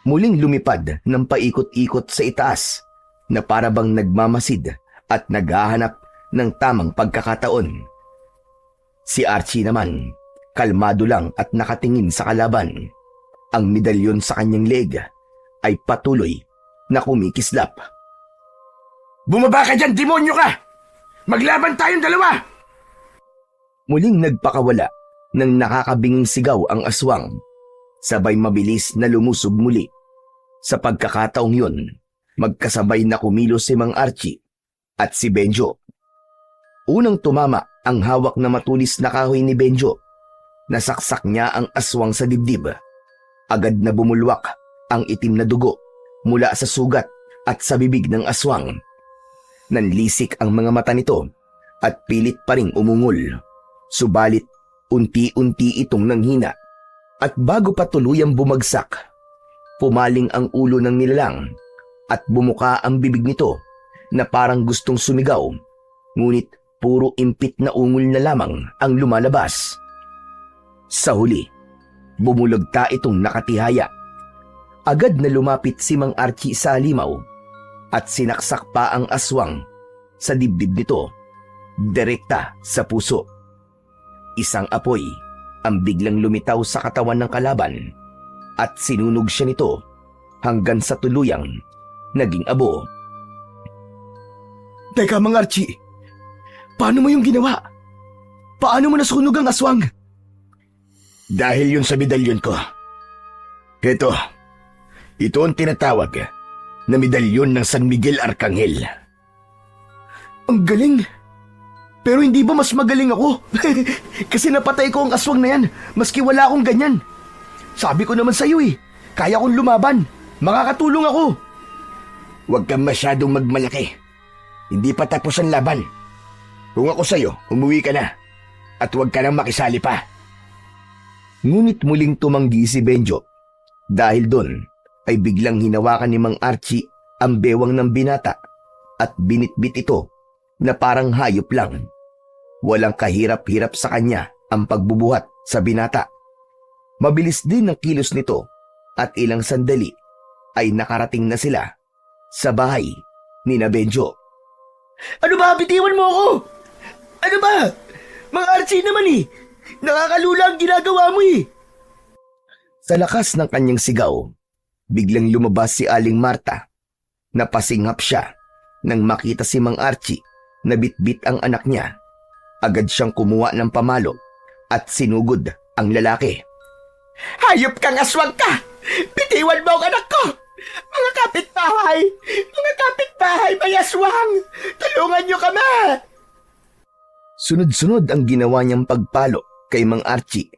Muling lumipad ng paikot-ikot sa itaas na parabang nagmamasid at naghahanap ng tamang pagkakataon. Si Archie naman, kalmado lang at nakatingin sa kalaban. Ang medalyon sa kanyang leg ay patuloy na kumikislap. Bumaba ka dyan, demonyo ka! Maglaban tayong dalawa! Muling nagpakawala ng nakakabinging sigaw ang aswang. Sabay mabilis na lumusob muli. Sa pagkakataong yun, magkasabay na kumilos si Mang Archie at si Benjo. Unang tumama ang hawak na matulis na kahoy ni Benjo. Nasaksak niya ang aswang sa dibdib. Agad na bumulwak ang itim na dugo mula sa sugat at sa bibig ng aswang. Nanlisik ang mga mata nito at pilit pa ring umungol. Subalit, unti-unti itong nanghina. At bago pa tuluyang bumagsak, pumaling ang ulo ng nilalang at bumuka ang bibig nito na parang gustong sumigaw, ngunit puro impit na ungol na lamang ang lumalabas. Sa huli, bumulagta itong nakatihaya. Agad na lumapit si Mang Archie sa halimaw at sinaksak pa ang aswang sa dibdib nito, direkta sa puso. Isang apoy ang biglang lumitaw sa katawan ng kalaban at sinunog siya nito hanggang sa tuluyang naging abo. Teka, Mang Archie. Paano mo yung ginawa? Paano mo nasunog ang aswang? Dahil yun sa medalyon ko. Ito ang tinatawag na medalyon ng San Miguel Arcangel. Ang galing! Pero hindi ba mas magaling ako? Kasi napatay ko ang aswang na yan, maski wala akong ganyan. Sabi ko naman sa'yo eh, kaya kong lumaban. Makakatulong ako. Huwag kang masyadong magmalaki. Hindi pa tapos ang laban. Kung ako sa'yo, umuwi ka na. At huwag ka nang makisali pa. Ngunit muling tumanggi si Benjo. Dahil doon ay biglang hinawakan ni Mang Archie ang bewang ng binata at binitbit ito na parang hayop lang. Walang kahirap-hirap sa kanya ang pagbubuhat sa binata. Mabilis din ang kilos nito at ilang sandali ay nakarating na sila sa bahay ni na Benjo. Ano ba? Bitiwan mo ako! Ano ba? Mang Archie naman eh! Nakakalula ang ginagawa mo eh! Sa lakas ng kanyang sigaw, biglang lumabas si Aling Marta. Napasinghap siya nang makita si Mang Archie na bitbit ang anak niya. Agad siyang kumuha ng pamalo at sinugod ang lalaki. Hayop kang aswang ka! Bitiwan mo ang anak ko! Mga kapitbahay! Mga kapitbahay, may aswang! Tulungan niyo kami! Sunod-sunod ang ginawa niyang pagpalo kay Mang Archie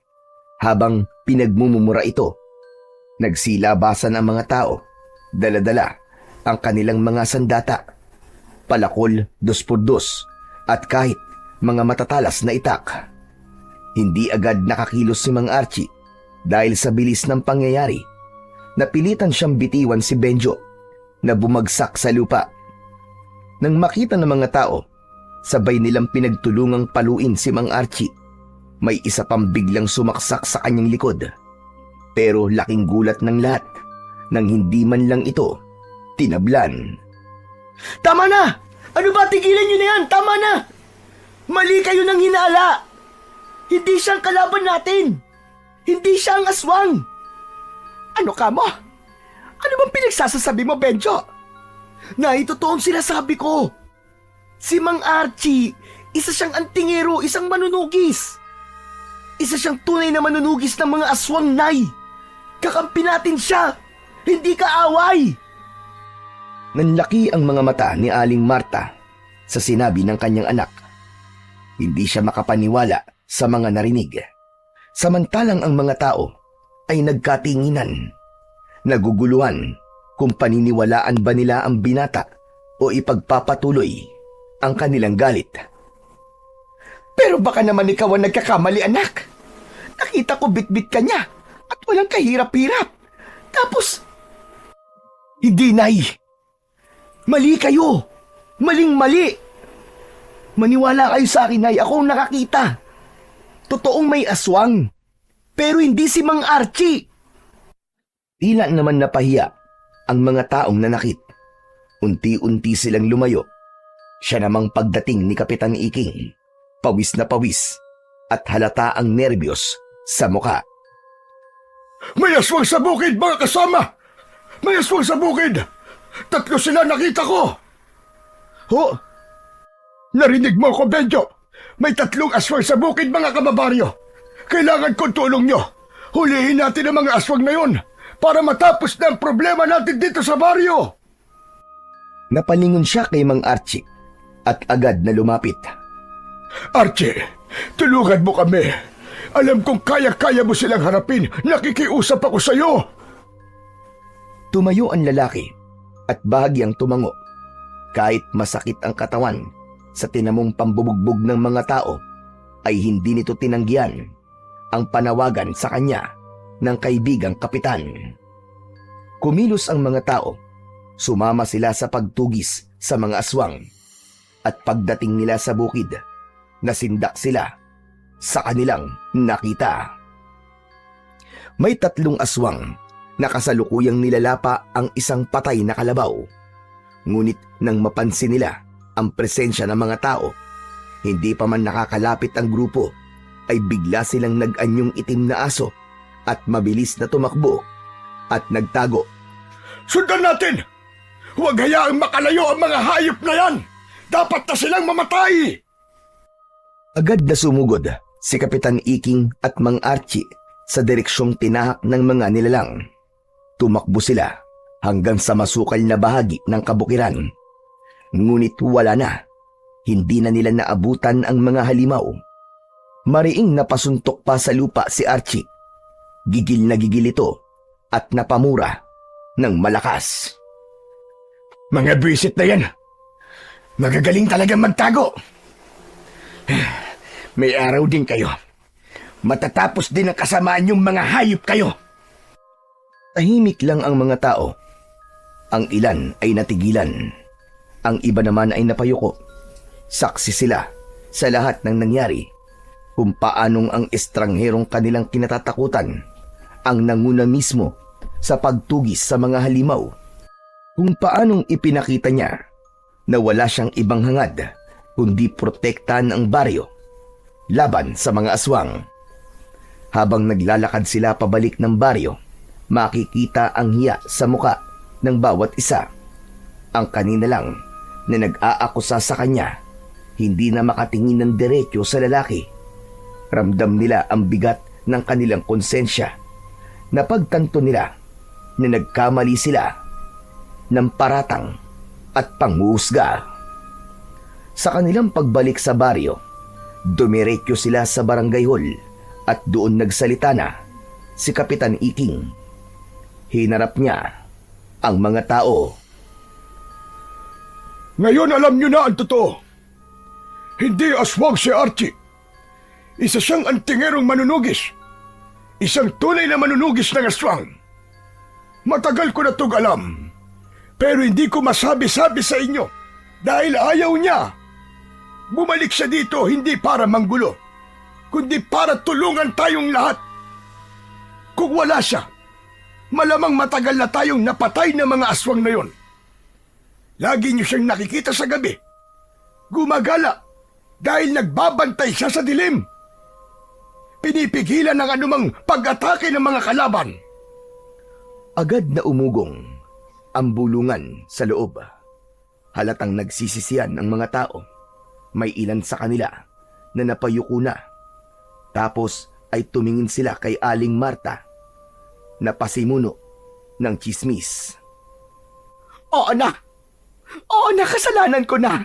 habang pinagmumura ito. Nagsilabasan ang mga tao, dala-dala ang kanilang mga sandata, palakol 2x2 at kahit mga matatalas na itak. Hindi agad nakakilos si Mang Archie dahil sa bilis ng pangyayari. Napilitan siyang bitiwan si Benjo na bumagsak sa lupa. Nang makita ng mga tao, sabay nilang pinagtulungang paluin si Mang Archie. May isa pang biglang sumaksak sa kanyang likod. Pero laking gulat ng lahat nang hindi man lang ito tinablan. Tama na! Ano ba, tigilan nyo na yan! Tama na! Mali kayo ng hinala! Hindi siya ang kalaban natin! Hindi siya ang aswang! Ano ka mo? Ano bang pinagsasasabi mo, Benjo? Na itotoong sinasabi ko. Si Mang Archie, isa siyang antingero, isang manunugis. Isa siyang tunay na manunugis ng mga aswang, Nay. Kakampi natin siya, hindi kaaway. Nanlaki ang mga mata ni Aling Marta sa sinabi ng kanyang anak. Hindi siya makapaniwala sa mga narinig. Samantalang ang mga tao ay nagkatinginan, naguguluhan kung paniniwalaan ba nila ang binata o ipagpapatuloy ang kanilang galit. Pero baka naman ikaw ang nagkakamali, anak. Nakita ko bitbit ka niya at walang kahirap-hirap. Tapos, hindi, Nay. Mali kayo. Maling-mali. Maniwala kayo sa akin, Nay. Ako ang nakakita. Totoong may aswang. Pero hindi si Mang Archie. Tila naman napahiya ang mga taong nanakit. Unti-unti silang lumayo. Siya namang pagdating ni Kapitan Iking, pawis na pawis at halata ang nerbiyos sa muka. May aswang sa bukid, mga kasama! May aswang sa bukid! 3 sila nakita ko! Ho? Narinig mo ko, Benjo? May 3 aswang sa bukid, mga kababaryo. Kailangan kong tulong nyo. Hulihin natin ang mga aswang na yun para matapos na ang problema natin dito sa baryo. Napalingon siya kay Mang Archie at agad na lumapit. Archie, tulungan mo kami. Alam kong kaya-kaya mo silang harapin. Nakikiusap ako sa'yo. Tumayo ang lalaki at bahagyang tumango. Kahit masakit ang katawan sa tinamong pambubugbog ng mga tao, ay hindi nito tinanggihan ang panawagan sa kanya ng kaibigang kapitan. Kumilos ang mga tao. Sumama sila sa pagtugis sa mga aswang. At pagdating nila sa bukid, nasindak sila sa kanilang nakita. May 3 aswang na kasalukuyang nilalapa ang isang patay na kalabaw. Ngunit nang mapansin nila ang presensya ng mga tao, hindi pa man nakakalapit ang grupo, ay bigla silang nag-anyong itim na aso at mabilis na tumakbo at nagtago. Sundan natin! Huwag hayaang makalayo ang mga hayop na yan! Dapat na silang mamatay! Agad na sumugod si Kapitan Iking at Mang Archie sa direksyong tinahak ng mga nilalang. Tumakbo sila hanggang sa masukal na bahagi ng kabukiran. Ngunit wala na. Hindi na nila naabutan ang mga halimaw. Mariing napasuntok pa sa lupa si Archie. Gigil na gigil ito at napamura ng malakas. Mga bisit na yan! Magagaling talagang magtago! May araw din kayo. Matatapos din ang kasamaan yung mga hayop kayo. Tahimik lang ang mga tao. Ang ilan ay natigilan. Ang iba naman ay napayuko. Saksi sila sa lahat ng nangyari, kung paanong ang estrangherong kanilang kinatatakutan ang nanguna mismo sa pagtugis sa mga halimaw. Kung paanong ipinakita niya na wala siyang ibang hangad kundi protektahan ang baryo laban sa mga aswang. Habang naglalakad sila pabalik ng baryo, makikita ang hiya sa muka ng bawat isa. Ang kanina lang na nag-aakusa sa kanya, hindi na makatingin ng diretso sa lalaki. Ramdam nila ang bigat ng kanilang konsensya. Napagtanto nila na nagkamali sila ng paratang at panghuhusga. Sa kanilang pagbalik sa baryo, dumiretso sila sa barangay hall at doon nagsalita na si Kapitan Iking. Hinarap niya ang mga tao. Ngayon alam nyo na ang totoo. Hindi aswang si Archie. Isa siyang antingerong manunugis. Isang tunay na manunugis ng aswang. Matagal ko na itong alam. Pero hindi ko masabi-sabi sa inyo dahil ayaw niya. Bumalik siya dito hindi para manggulo, kundi para tulungan tayong lahat. Kung wala siya, malamang matagal na tayong napatay ng mga aswang na yon. Lagi niyo siyang nakikita sa gabi. Gumagala dahil nagbabantay siya sa dilim. Pinipigilan ang anumang pag-atake ng mga kalaban. Agad na umugong ang bulungan sa loob. Halatang nagsisisiyan ang mga tao. May ilan sa kanila na napayuko na. Tapos ay tumingin sila kay Aling Marta na pasimuno ng tsismis. Oo na! Oo na, kasalanan ko na!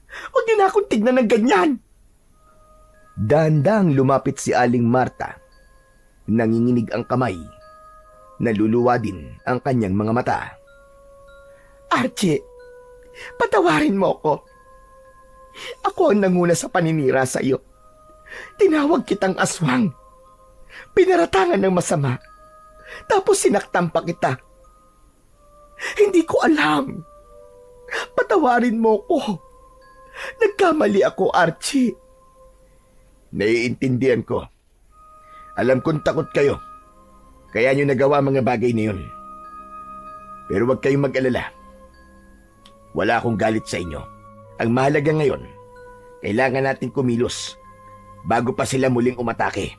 Huwag niyo na akong tignan ng ganyan! Dahan-dahang lumapit si Aling Marta. Nanginginig ang kamay. Naluluwa din ang kanyang mga mata. Archie, patawarin mo ako. Ako ang nanguna sa paninira sa iyo. Tinawag kitang aswang. Pinaratangan ng masama. Tapos sinaktan pa kita. Hindi ko alam. Patawarin mo ko. Nagkamali ako, Archie. Naiintindihan ko. Alam kong takot kayo. Kaya nyo nagawa mga bagay na yun. Pero huwag kayong mag-alala. Wala akong galit sa inyo. Ang mahalaga ngayon, kailangan natin kumilos bago pa sila muling umatake.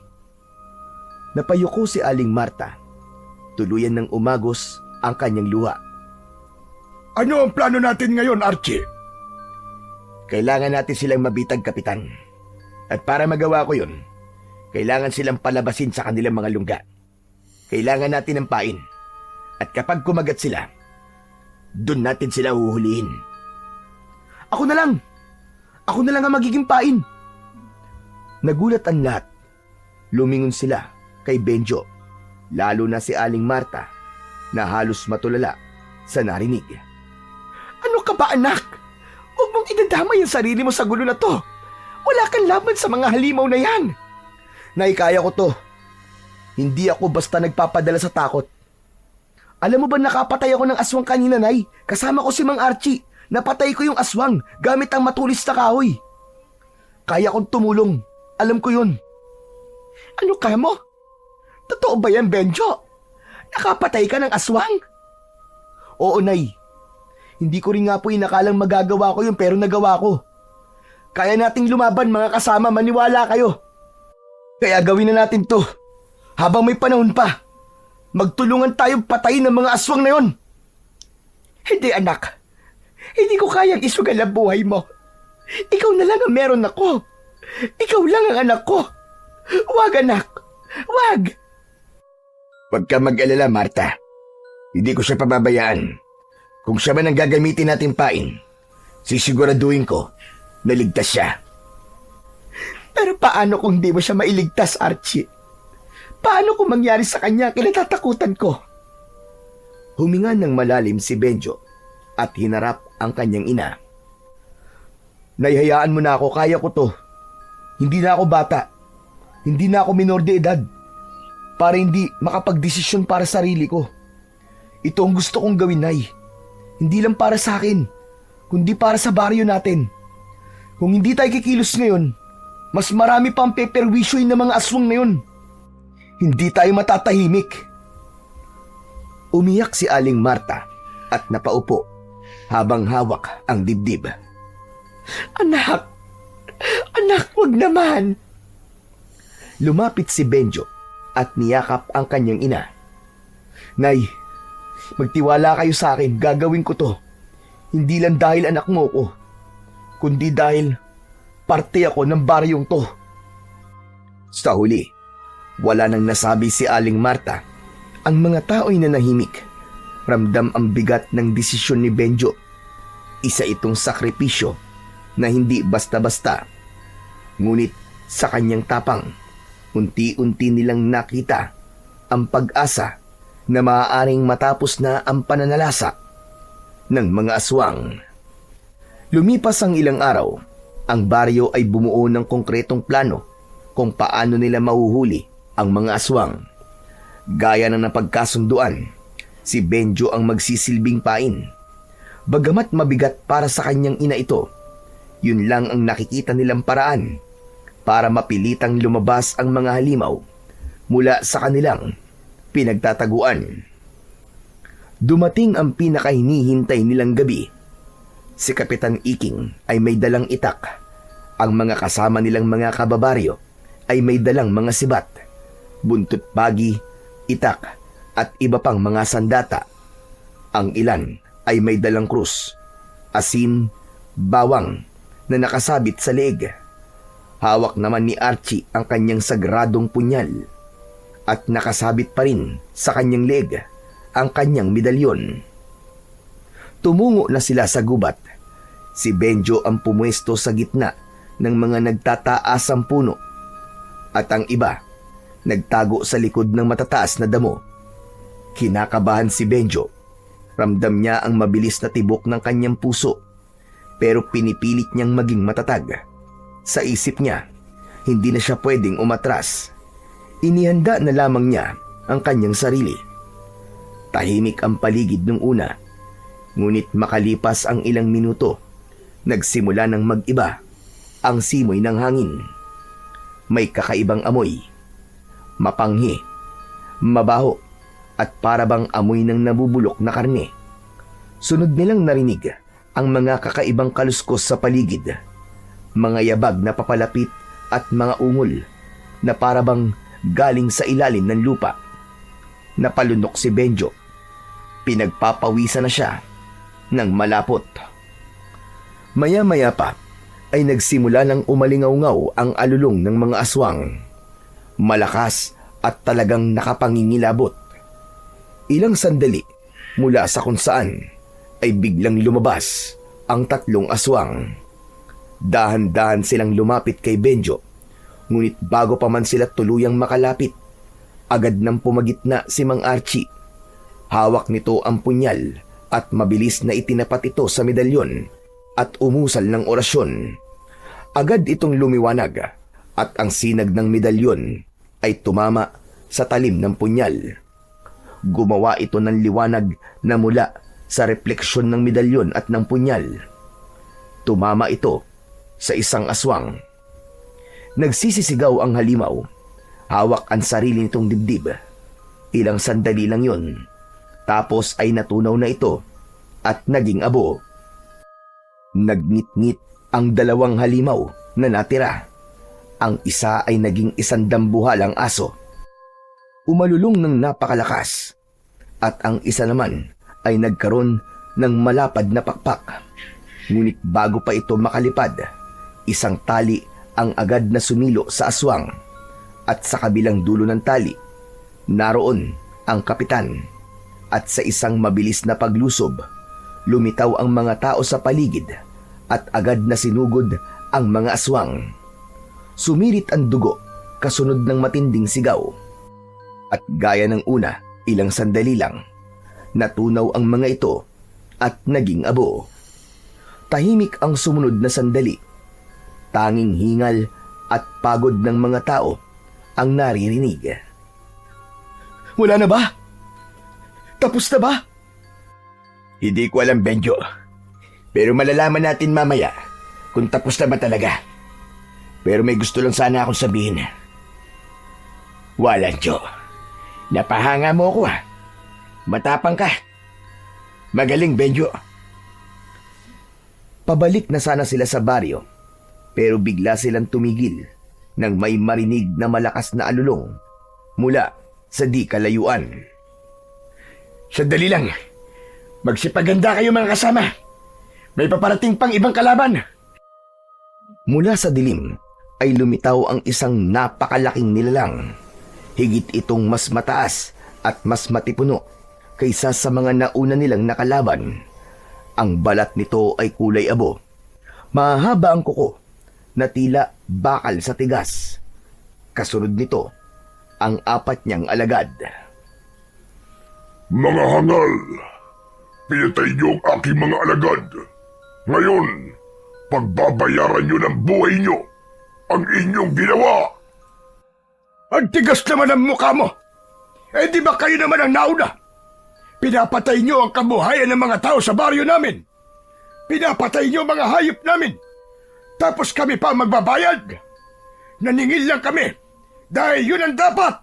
Napayuko si Aling Marta. Tuluyan ng umagos ang kanyang luha. Ano ang plano natin ngayon, Archie? Kailangan natin silang mabitag, Kapitan. At para magawa ko yun, kailangan silang palabasin sa kanilang mga lungga. Kailangan natin ng pain. At kapag kumagat sila, dun natin sila huhulihin. Ako na lang! Ako na lang ang magiging pain! Nagulat ang lahat. Lumingon sila kay Benjo, lalo na si Aling Marta na halos matulala sa narinig. Ano ka ba, anak? Huwag mong idadamay ang sarili mo sa gulo na to. Wala kang laban sa mga halimaw na yan. Nay, kaya ko to. Hindi ako basta nagpapadala sa takot. Alam mo ba nakapatay ako ng aswang kanina, Nay? Kasama ko si Mang Archie. Napatay ko yung aswang gamit ang matulis na kahoy. Kaya kong tumulong. Alam ko yun. Ano ka mo? Totoo ba yan, Benjo? Nakapatay ka ng aswang? Oo, Nay. Hindi ko rin nga po inakalang magagawa ko yun pero nagawa ko. Kaya nating lumaban, mga kasama, maniwala kayo. Kaya gawin na natin to. Habang may panahon pa. Magtulungan tayong patayin ng mga aswang na yon. Hindi, anak. Hindi ko kayang isugal ang buhay mo. Ikaw na lang ang meron ako. Ikaw lang ang anak ko. Wag, anak. Wag. Huwag ka mag-alala, Marta. Hindi ko siya pababayaan. Kung siya man ang gagamitin natin pain, sisiguraduhin ko na ligtas siya. Pero paano kung di mo siya mailigtas, Archie? Paano kung mangyari sa kanya kinatatakutan ko? Huminga ng malalim si Benjo at hinarap ang kanyang ina. Naihayaan mo na ako, kaya ko to. Hindi na ako bata. Hindi na ako minor de edad. Para hindi makapagdesisyon para sa sarili ko. Ito ang gusto kong gawin, Nay. Hindi lang para sa akin, kundi para sa baryo natin. Kung hindi tayo kikilos ngayon, mas marami pa ang peperwisyoin ng mga aswang na yun. Hindi tayo matatahimik. Umiyak si Aling Marta at napaupo habang hawak ang dibdib. Anak! Anak, wag naman! Lumapit si Benjo at niyakap ang kanyang ina. Nay, magtiwala kayo sa akin, gagawin ko to. Hindi lang dahil anak mo ko, kundi dahil parte ako ng baryong to. Sa huli, wala nang nasabi si Aling Marta. Ang mga tao'y nanahimik. Ramdam ang bigat ng desisyon ni Benjo. Isa itong sakripisyo na hindi basta-basta. Ngunit sa kanyang tapang, unti-unti nilang nakita ang pag-asa na maaaring matapos na ang pananalasa ng mga aswang. Lumipas ang ilang araw, ang baryo ay bumuo ng konkretong plano kung paano nila mahuhuli ang mga aswang. Gaya na napagkasunduan, si Benjo ang magsisilbing pain. Bagamat mabigat para sa kanyang ina ito, yun lang ang nakikita nilang paraan para mapilitang lumabas ang mga halimaw mula sa kanilang pinagtataguan. Dumating ang pinakahinihintay nilang gabi. Si Kapitan Iking ay may dalang itak. Ang mga kasama nilang mga kababaryo ay may dalang mga sibat, buntot pagi, itak at iba pang mga sandata. Ang ilan ay may dalang krus, asin, bawang na nakasabit sa leeg. Hawak naman ni Archie ang kanyang sagradong punyal at nakasabit pa rin sa kanyang leeg ang kanyang medalyon. Tumungo na sila sa gubat. Si Benjo ang pumuesto sa gitna ng mga nagtataasang puno at ang iba nagtago sa likod ng matataas na damo. Kinakabahan si Benjo. Ramdam niya ang mabilis na tibok ng kanyang puso, pero pinipilit niyang maging matatag. Sa isip niya, hindi na siya pwedeng umatras. Inihanda na lamang niya ang kanyang sarili. Tahimik ang paligid nung una, ngunit makalipas ang ilang minuto, nagsimula ng mag-iba ang simoy ng hangin. May kakaibang amoy, mapanghi, mabaho, at parabang amoy ng nabubulok na karne. Sunod nilang narinig ang mga kakaibang kaluskos sa paligid, mga yabag na papalapit at mga ungol na parabang galing sa ilalim ng lupa. Napalunok si Benjo. Pinagpapawisan na siya ng malapot. Maya-maya pa ay nagsimula ng umalingaw-ngaw ang alulong ng mga aswang. Malakas at talagang nakapangingilabot. Ilang sandali mula sa kung saan ay biglang lumabas ang tatlong aswang. Dahan-dahan silang lumapit kay Benjo, ngunit bago pa man sila tuluyang makalapit, agad nang pumagitna si Mang Archie. Hawak nito ang punyal at mabilis na itinapat ito sa medalyon at umusal ng orasyon. Agad itong lumiwanag at ang sinag ng medalyon ay tumama sa talim ng punyal. Gumawa ito ng liwanag na mula sa refleksyon ng medalyon at ng punyal. Tumama ito sa isang aswang. Nagsisisigaw ang halimaw. Hawak ang sarili nitong dibdib. Ilang sandali lang yun. Tapos ay natunaw na ito at naging abo. Nagngit-ngit ang dalawang halimaw na natira. Ang isa ay naging isandambuhalang aso. Umalulong ng napakalakas at ang isa naman ay nagkaroon ng malapad na pakpak. Ngunit bago pa ito makalipad, isang tali ang agad na sumilo sa aswang at sa kabilang dulo ng tali, naroon ang kapitan at sa isang mabilis na paglusob, lumitaw ang mga tao sa paligid at agad na sinugod ang mga aswang. Sumirit ang dugo kasunod ng matinding sigaw. At gaya ng una, ilang sandali lang, natunaw ang mga ito at naging abo. Tahimik ang sumunod na sandali. Tanging hingal at pagod ng mga tao ang naririnig. Wala na ba? Tapos na ba? Hindi ko alam, Benjo. Pero malalaman natin mamaya kung tapos na ba talaga. Pero may gusto lang sana akong sabihin. Walancho, napahanga mo ako Matapang ka. Magaling, Benjo. Pabalik na sana sila sa baryo, pero bigla silang tumigil nang may marinig na malakas na alulong mula sa di kalayuan. Sandali lang. Magsipaganda kayo mga kasama. May paparating pang ibang kalaban. Mula sa dilim ay lumitaw ang isang napakalaking nilalang. Higit itong mas mataas at mas matipuno kaysa sa mga nauna nilang nakalaban. Ang balat nito ay kulay abo. Mahaba ang kuko na tila bakal sa tigas. Kasunod nito, ang apat niyang alagad. Mga hangal, pinatay niyo ang aking mga alagad. Ngayon, pagbabayaran niyo ng buhay niyo ang inyong ginawa. Ang tigas naman ang mukha mo. Eh di ba kayo naman ang nauna? Pinapatay niyo ang kabuhayan ng mga tao sa baryo namin. Pinapatay niyo mga hayop namin. Tapos kami pa magbabayad. Naningil lang kami dahil yun ang dapat.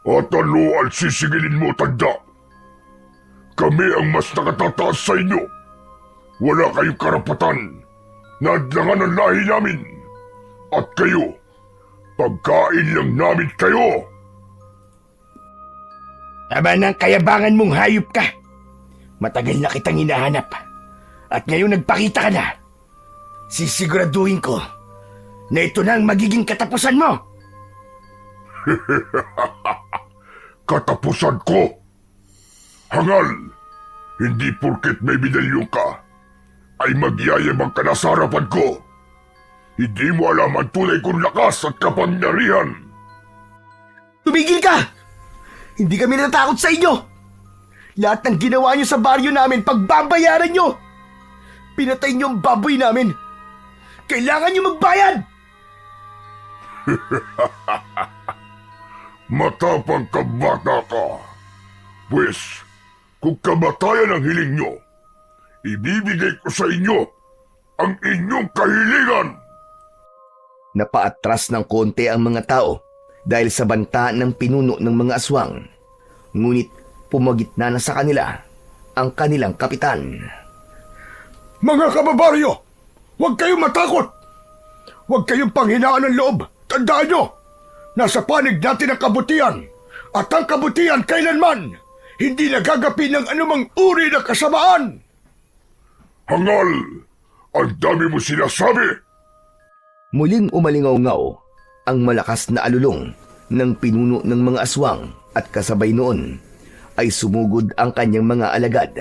At ano ang sisigilin mo, tanda? Kami ang mas nakatataas sa inyo. Wala kayong karapatan na adlangan ang lahi namin. At kayo, pagkain lang namin kayo. Tama ng kayabangan mong hayop ka. Matagal na kitang hinahanap. At ngayon nagpakita ka na. Sisiguraduhin ko na ito na ang magiging katapusan mo. Katapusan ko. Hangal, hindi porket may medalyon ka, ay magyayabang ka na sa harapan ko. Hindi mo alam ang tunay kong lakas at kapangyarihan. Tumigil ka! Hindi kami natatakot sa inyo! Lahat ng ginawa niyo sa baryo namin, pagbabayaran niyo! Pinatay niyo ang baboy namin! Kailangan niyo magbayad! Matapang ka, bata ka. Pwes, kung kamatayan ang hiling nyo, ibibigay ko sa inyo ang inyong kahilingan. Napaatras ng konti ang mga tao dahil sa banta ng pinuno ng mga aswang. Ngunit pumagitna na sa kanila ang kanilang kapitan. Mga kababaryo, huwag kayong matakot. Huwag kayong panghinaan ng loob. Tandaan nyo, nasa panig natin ang kabutihan. At ang kabutihan kailanman hindi nagagapi ng anumang uri ng kasamaan. Hangal, ang dami mo sinasabi. Muling umalingaw-ngaw ang malakas na alulong ng pinuno ng mga aswang at kasabay noon ay sumugod ang kanyang mga alagad.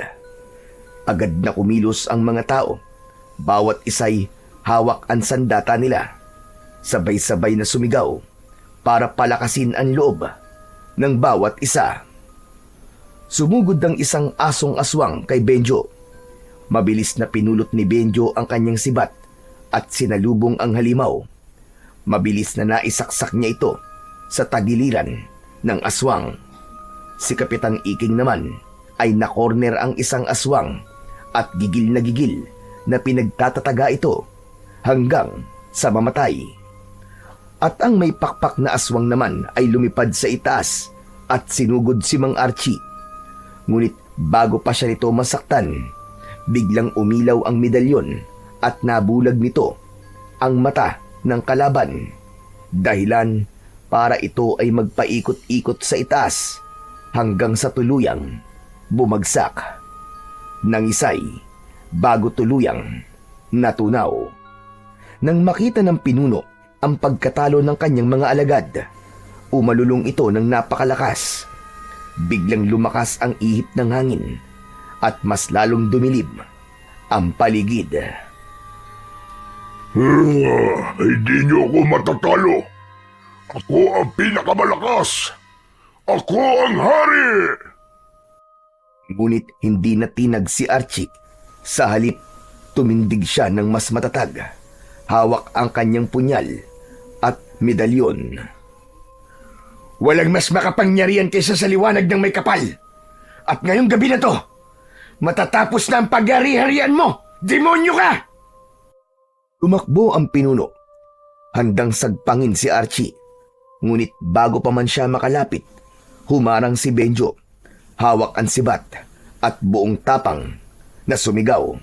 Agad na kumilos ang mga tao. Bawat isa'y hawak ang sandata nila. Sabay-sabay na sumigaw para palakasin ang loob ng bawat isa. Sumugod ang isang asong aswang kay Benjo. Mabilis na pinulot ni Benjo ang kanyang sibat at sinalubong ang halimaw. Mabilis na naisaksak niya ito sa tagiliran ng aswang. Si Kapitan Iking naman ay nakorner ang isang aswang at gigil na pinagtatataga ito hanggang sa mamatay. At ang may pakpak na aswang naman ay lumipad sa itaas at sinugod si Mang Archie. Ngunit bago pa siya nito masaktan, biglang umilaw ang medalyon at nabulag nito ang mata ng kalaban. Dahilan para ito ay magpaikot-ikot sa itaas hanggang sa tuluyang bumagsak. Nangisay bago tuluyang natunaw. Nang makita ng pinuno ang pagkatalo ng kanyang mga alagad, umalulong ito ng napakalakas. Biglang lumakas ang ihip ng hangin at mas lalong dumilib ang paligid. Hindi niyo ako matatalo. Ako ang pinakamalakas. Ako ang hari. Ngunit hindi natinag si Archie. Sa halip, tumindig siya ng mas matatag. Hawak ang kanyang punyal at medalyon. Walang mas makapangyarihan kaysa sa liwanag ng may kapal. At ngayong gabi na to, matatapos na ang pag-ari-harian mo! Demonyo ka! Tumakbo ang pinuno. Handang sagpangin si Archie. Ngunit bago pa man siya makalapit, humarang si Benjo. Hawak ang sibat at buong tapang na sumigaw.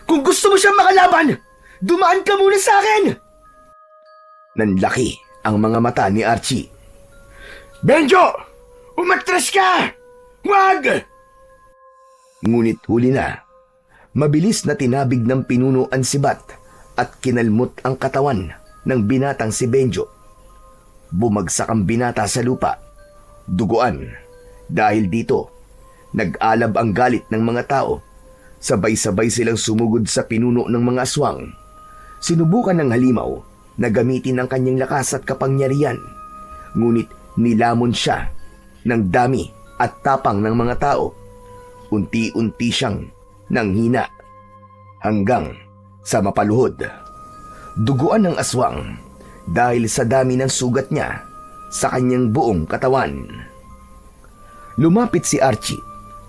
Kung gusto mo siyang makalaban, dumaan ka muna sa akin! Nanlaki ang mga mata ni Archie. Benjo! Umatras ka! Wag! Ngunit huli na. Mabilis na tinabig ng pinuno ang sibat at kinalmot ang katawan ng binatang si Benjo. Bumagsak ang binata sa lupa. Duguan. Dahil dito, nag-alab ang galit ng mga tao. Sabay-sabay silang sumugod sa pinuno ng mga aswang. Sinubukan ng halimaw na gamitin ang kanyang lakas at kapangyarihan. Ngunit nilamon siya ng dami at tapang ng mga tao. Unti-unti siyang nanghina hanggang sa mapaluhod. Duguan ng aswang dahil sa dami ng sugat niya sa kanyang buong katawan. Lumapit si Archie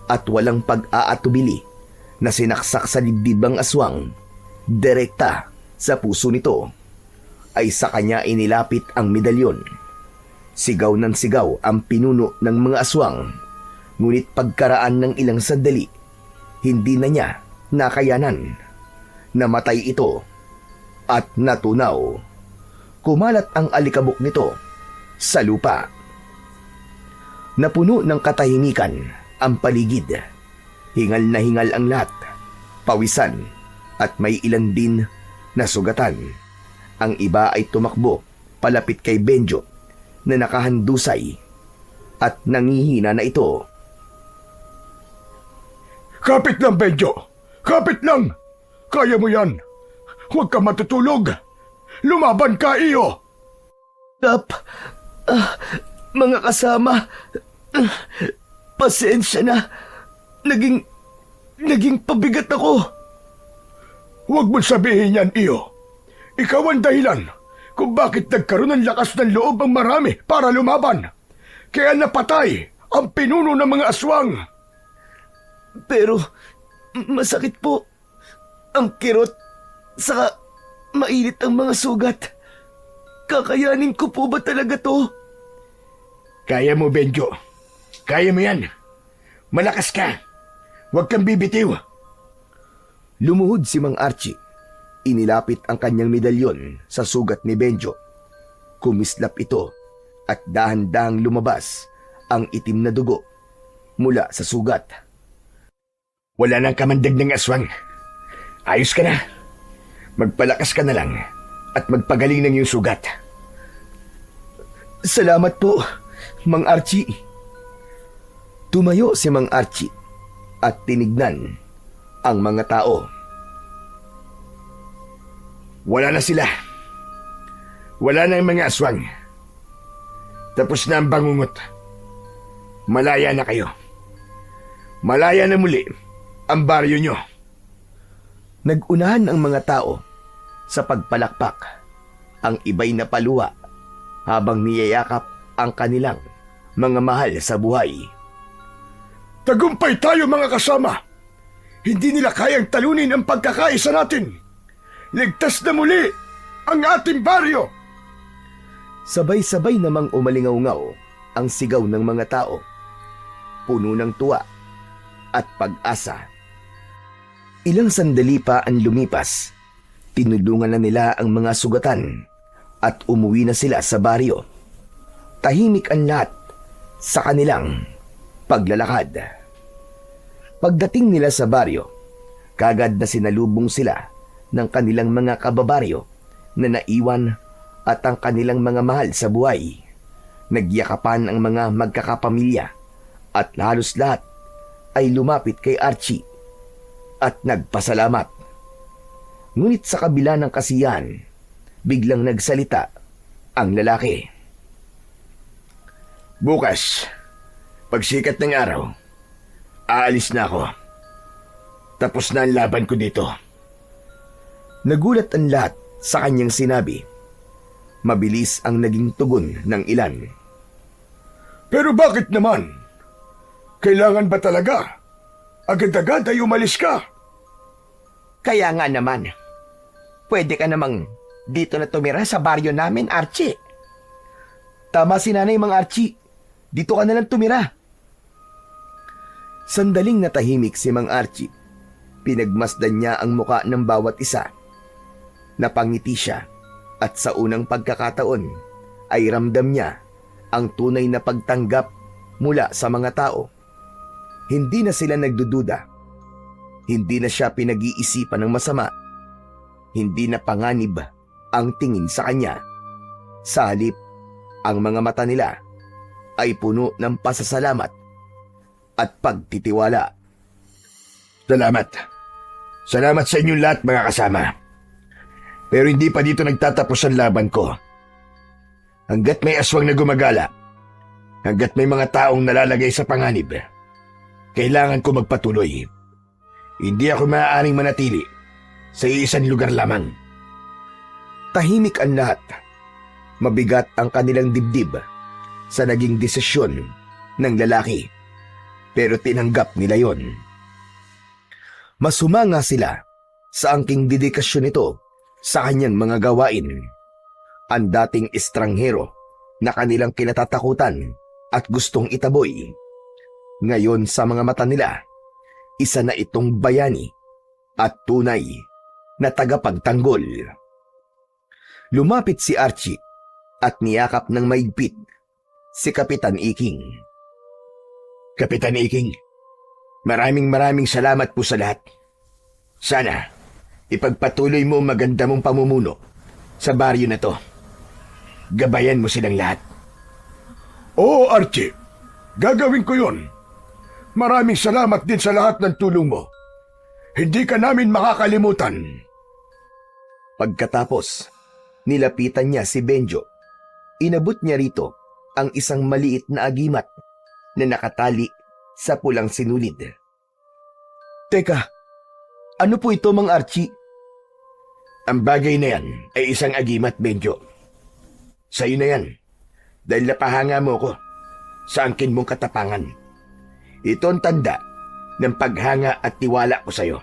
at walang pag-aatubili na sinaksak sa dibdib ang aswang. Direkta sa puso nito ay sa kanya inilapit ang medalyon. Sigaw ng sigaw ang pinuno ng mga aswang. Ngunit pagkaraan ng ilang sandali, hindi na niya nakayanan. Namatay ito at natunaw. Kumalat ang alikabok nito sa lupa. Napuno ng katahimikan ang paligid. Hingal na hingal ang lahat, pawisan at may ilan din na sugatan. Ang iba ay tumakbo palapit kay Benjo na nakahandusay at nangihina na ito. Kapit lang, Benjo! Kapit lang! Kaya mo yan! Huwag ka matutulog! Lumaban ka, iyo! Mga kasama, pasensya na. Naging pabigat ako. Huwag mo sabihin yan, iyo. Ikaw ang dahilan kung bakit nagkaroon ng lakas ng loob ang marami para lumaban. Kaya napatay ang pinuno ng mga aswang. Pero masakit po ang kirot, saka mainit ang mga sugat. Kakayanin ko po ba talaga to? Kaya mo, Benjo. Kaya mo yan. Malakas ka. Huwag kang bibitiw. Lumuhod si Mang Archie. Inilapit ang kanyang medalyon sa sugat ni Benjo. Kumislap ito at dahan-dahang lumabas ang itim na dugo mula sa sugat. Wala nang kamandag ng aswang. Ayos ka na. Magpalakas ka na lang at magpagaling ng iyong sugat. Salamat po, Mang Archie. Tumayo si Mang Archie at tinignan ang mga tao. Wala na sila. Wala na ang mga aswang. Tapos na ang bangungot. Malaya na kayo. Malaya na muli ang baryo nyo. Nagunahan ang mga tao sa pagpalakpak. Ang iba'y napaluha habang niyayakap ang kanilang mga mahal sa buhay. Tagumpay tayo, mga kasama. Hindi nila kayang talunin ang pagkakaisa natin. Ligtas na muli ang ating baryo. Sabay-sabay namang umalingaw-ngaw ang sigaw ng mga tao. Puno ng tuwa at pag-asa. Ilang sandali pa ang lumipas. Tinulungan na nila ang mga sugatan at umuwi na sila sa baryo. Tahimik ang lahat sa kanilang paglalakad. Pagdating nila sa baryo, kagad na sinalubong sila ng kanilang mga kababaryo na naiwan at ang kanilang mga mahal sa buhay. Nagyakapan ang mga magkakapamilya at halos lahat ay lumapit kay Archie at nagpasalamat. Ngunit sa kabila ng kasiyahan, biglang nagsalita ang lalaki. Bukas, pagsikat ng araw, aalis na ako. Tapos na ang laban ko dito. Nagulat ang lahat sa kanyang sinabi. Mabilis ang naging tugon ng ilan. Pero bakit naman? Kailangan ba talaga? Agad-agad ay umalis ka. Kaya nga naman, pwede ka namang dito na tumira sa baryo namin, Archie. Tama si Nanay, Mang Archie. Dito ka na lang tumira. Sandaling natahimik si Mang Archie. Pinagmasdan niya ang muka ng bawat isa. Napangiti siya at sa unang pagkakataon ay ramdam niya ang tunay na pagtanggap mula sa mga tao. Hindi na sila nagdududa. Hindi na siya pinag-iisipan ng masama. Hindi na panganib ang tingin sa kanya. Sa halip, ang mga mata nila ay puno ng pasasalamat at pagtitiwala. Salamat. Salamat sa inyong lahat, mga kasama. Pero hindi pa dito nagtatapos ang laban ko. Hanggat may aswang na gumagala, hanggat may mga taong nalalagay sa panganib, kailangan ko magpatuloy. Hindi ako maaaring manatili sa isang lugar lamang. Tahimik ang lahat. Mabigat ang kanilang dibdib sa naging desisyon ng lalaki. Pero tinanggap nila yon. Masumanga sila sa angking dedikasyon nito sa kanyang mga gawain. Ang dating estranghero na kanilang kinatatakutan at gustong itaboy. Ngayon sa mga mata nila, isa na itong bayani at tunay na tagapagtanggol. Lumapit si Archie at niyakap ng maigpit si Kapitan Iking. Kapitan Iking, maraming salamat po sa lahat. Sana, ipagpatuloy mo ang maganda mong pamumuno sa baryo na to. Gabayan mo silang lahat. Oo, Archie. Gagawin ko yun. Maraming salamat din sa lahat ng tulong mo. Hindi ka namin makakalimutan. Pagkatapos, nilapitan niya si Benjo. Inabot niya rito ang isang maliit na agimat na nakatali sa pulang sinulid. Teka, ano po ito, Mang Archie? Ang bagay na yan ay isang agimat, Benjo. Sa'yo na yan, dahil napahanga mo ko sa angkin mong katapangan. Ito ang tanda ng paghanga at tiwala ko sa'yo.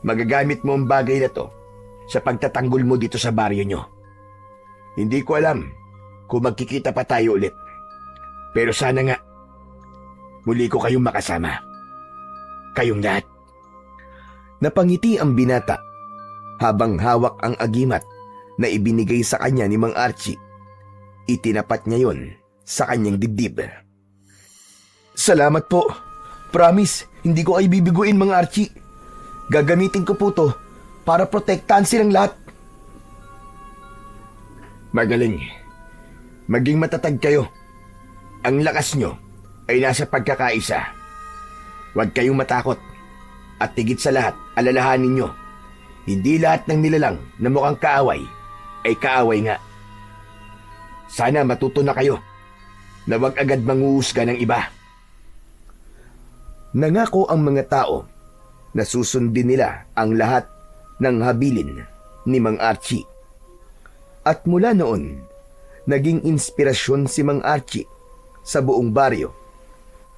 Magagamit mo ang bagay na to sa pagtatanggol mo dito sa baryo nyo. Hindi ko alam kung magkikita pa tayo ulit. Pero sana nga, muli ko kayong makasama. Kayong lahat. Napangiti ang binata habang hawak ang agimat na ibinigay sa kanya ni Mang Archie. Itinapat niya yon sa kanyang dibdib. Salamat po. Promise, hindi ko ay bibiguin, Mang Archie. Gagamitin ko po to para protektahan silang lahat. Magaling. Maging matatag kayo. Ang lakas nyo ay nasa pagkakaisa. Huwag kayong matakot. At tigit sa lahat, alalahanin nyo. Hindi lahat ng nilalang na mukhang kaaway ay kaaway nga. Sana matuto na kayo na huwag agad manguhusga ng iba. Nangako ang mga tao na susundin nila ang lahat ng habilin ni Mang Archie. At mula noon, naging inspirasyon si Mang Archie sa buong baryo.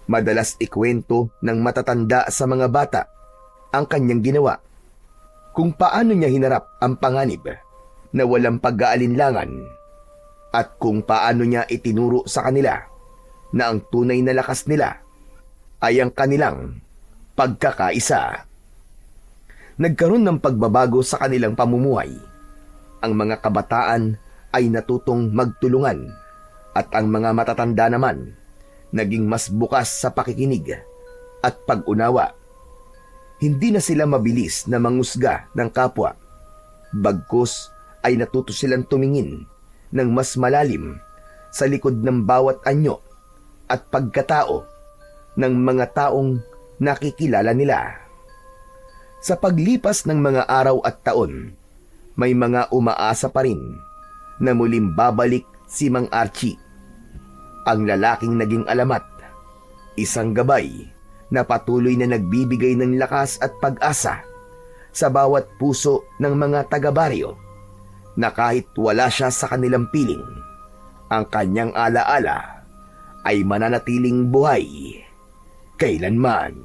Madalas ikwento ng matatanda sa mga bata ang kanyang ginawa, kung paano niya hinarap ang panganib na walang pag-aalinlangan at kung paano niya itinuro sa kanila na ang tunay na lakas nila ay ang kanilang pagkakaisa. Nagkaroon ng pagbabago sa kanilang pamumuhay. Ang mga kabataan ay natutong magtulungan at ang mga matatanda naman naging mas bukas sa pakikinig at pag-unawa. Hindi na sila mabilis na mangusga ng kapwa. Bagkus ay natuto silang tumingin ng mas malalim sa likod ng bawat anyo at pagkatao ng mga taong nakikilala nila. Sa paglipas ng mga araw at taon, may mga umaasa pa rin na muling babalik si Mang Archie. Ang lalaking naging alamat, isang gabay na patuloy na nagbibigay ng lakas at pag-asa sa bawat puso ng mga taga-baryo na kahit wala siya sa kanilang piling, ang kanyang alaala ay mananatiling buhay kailanman.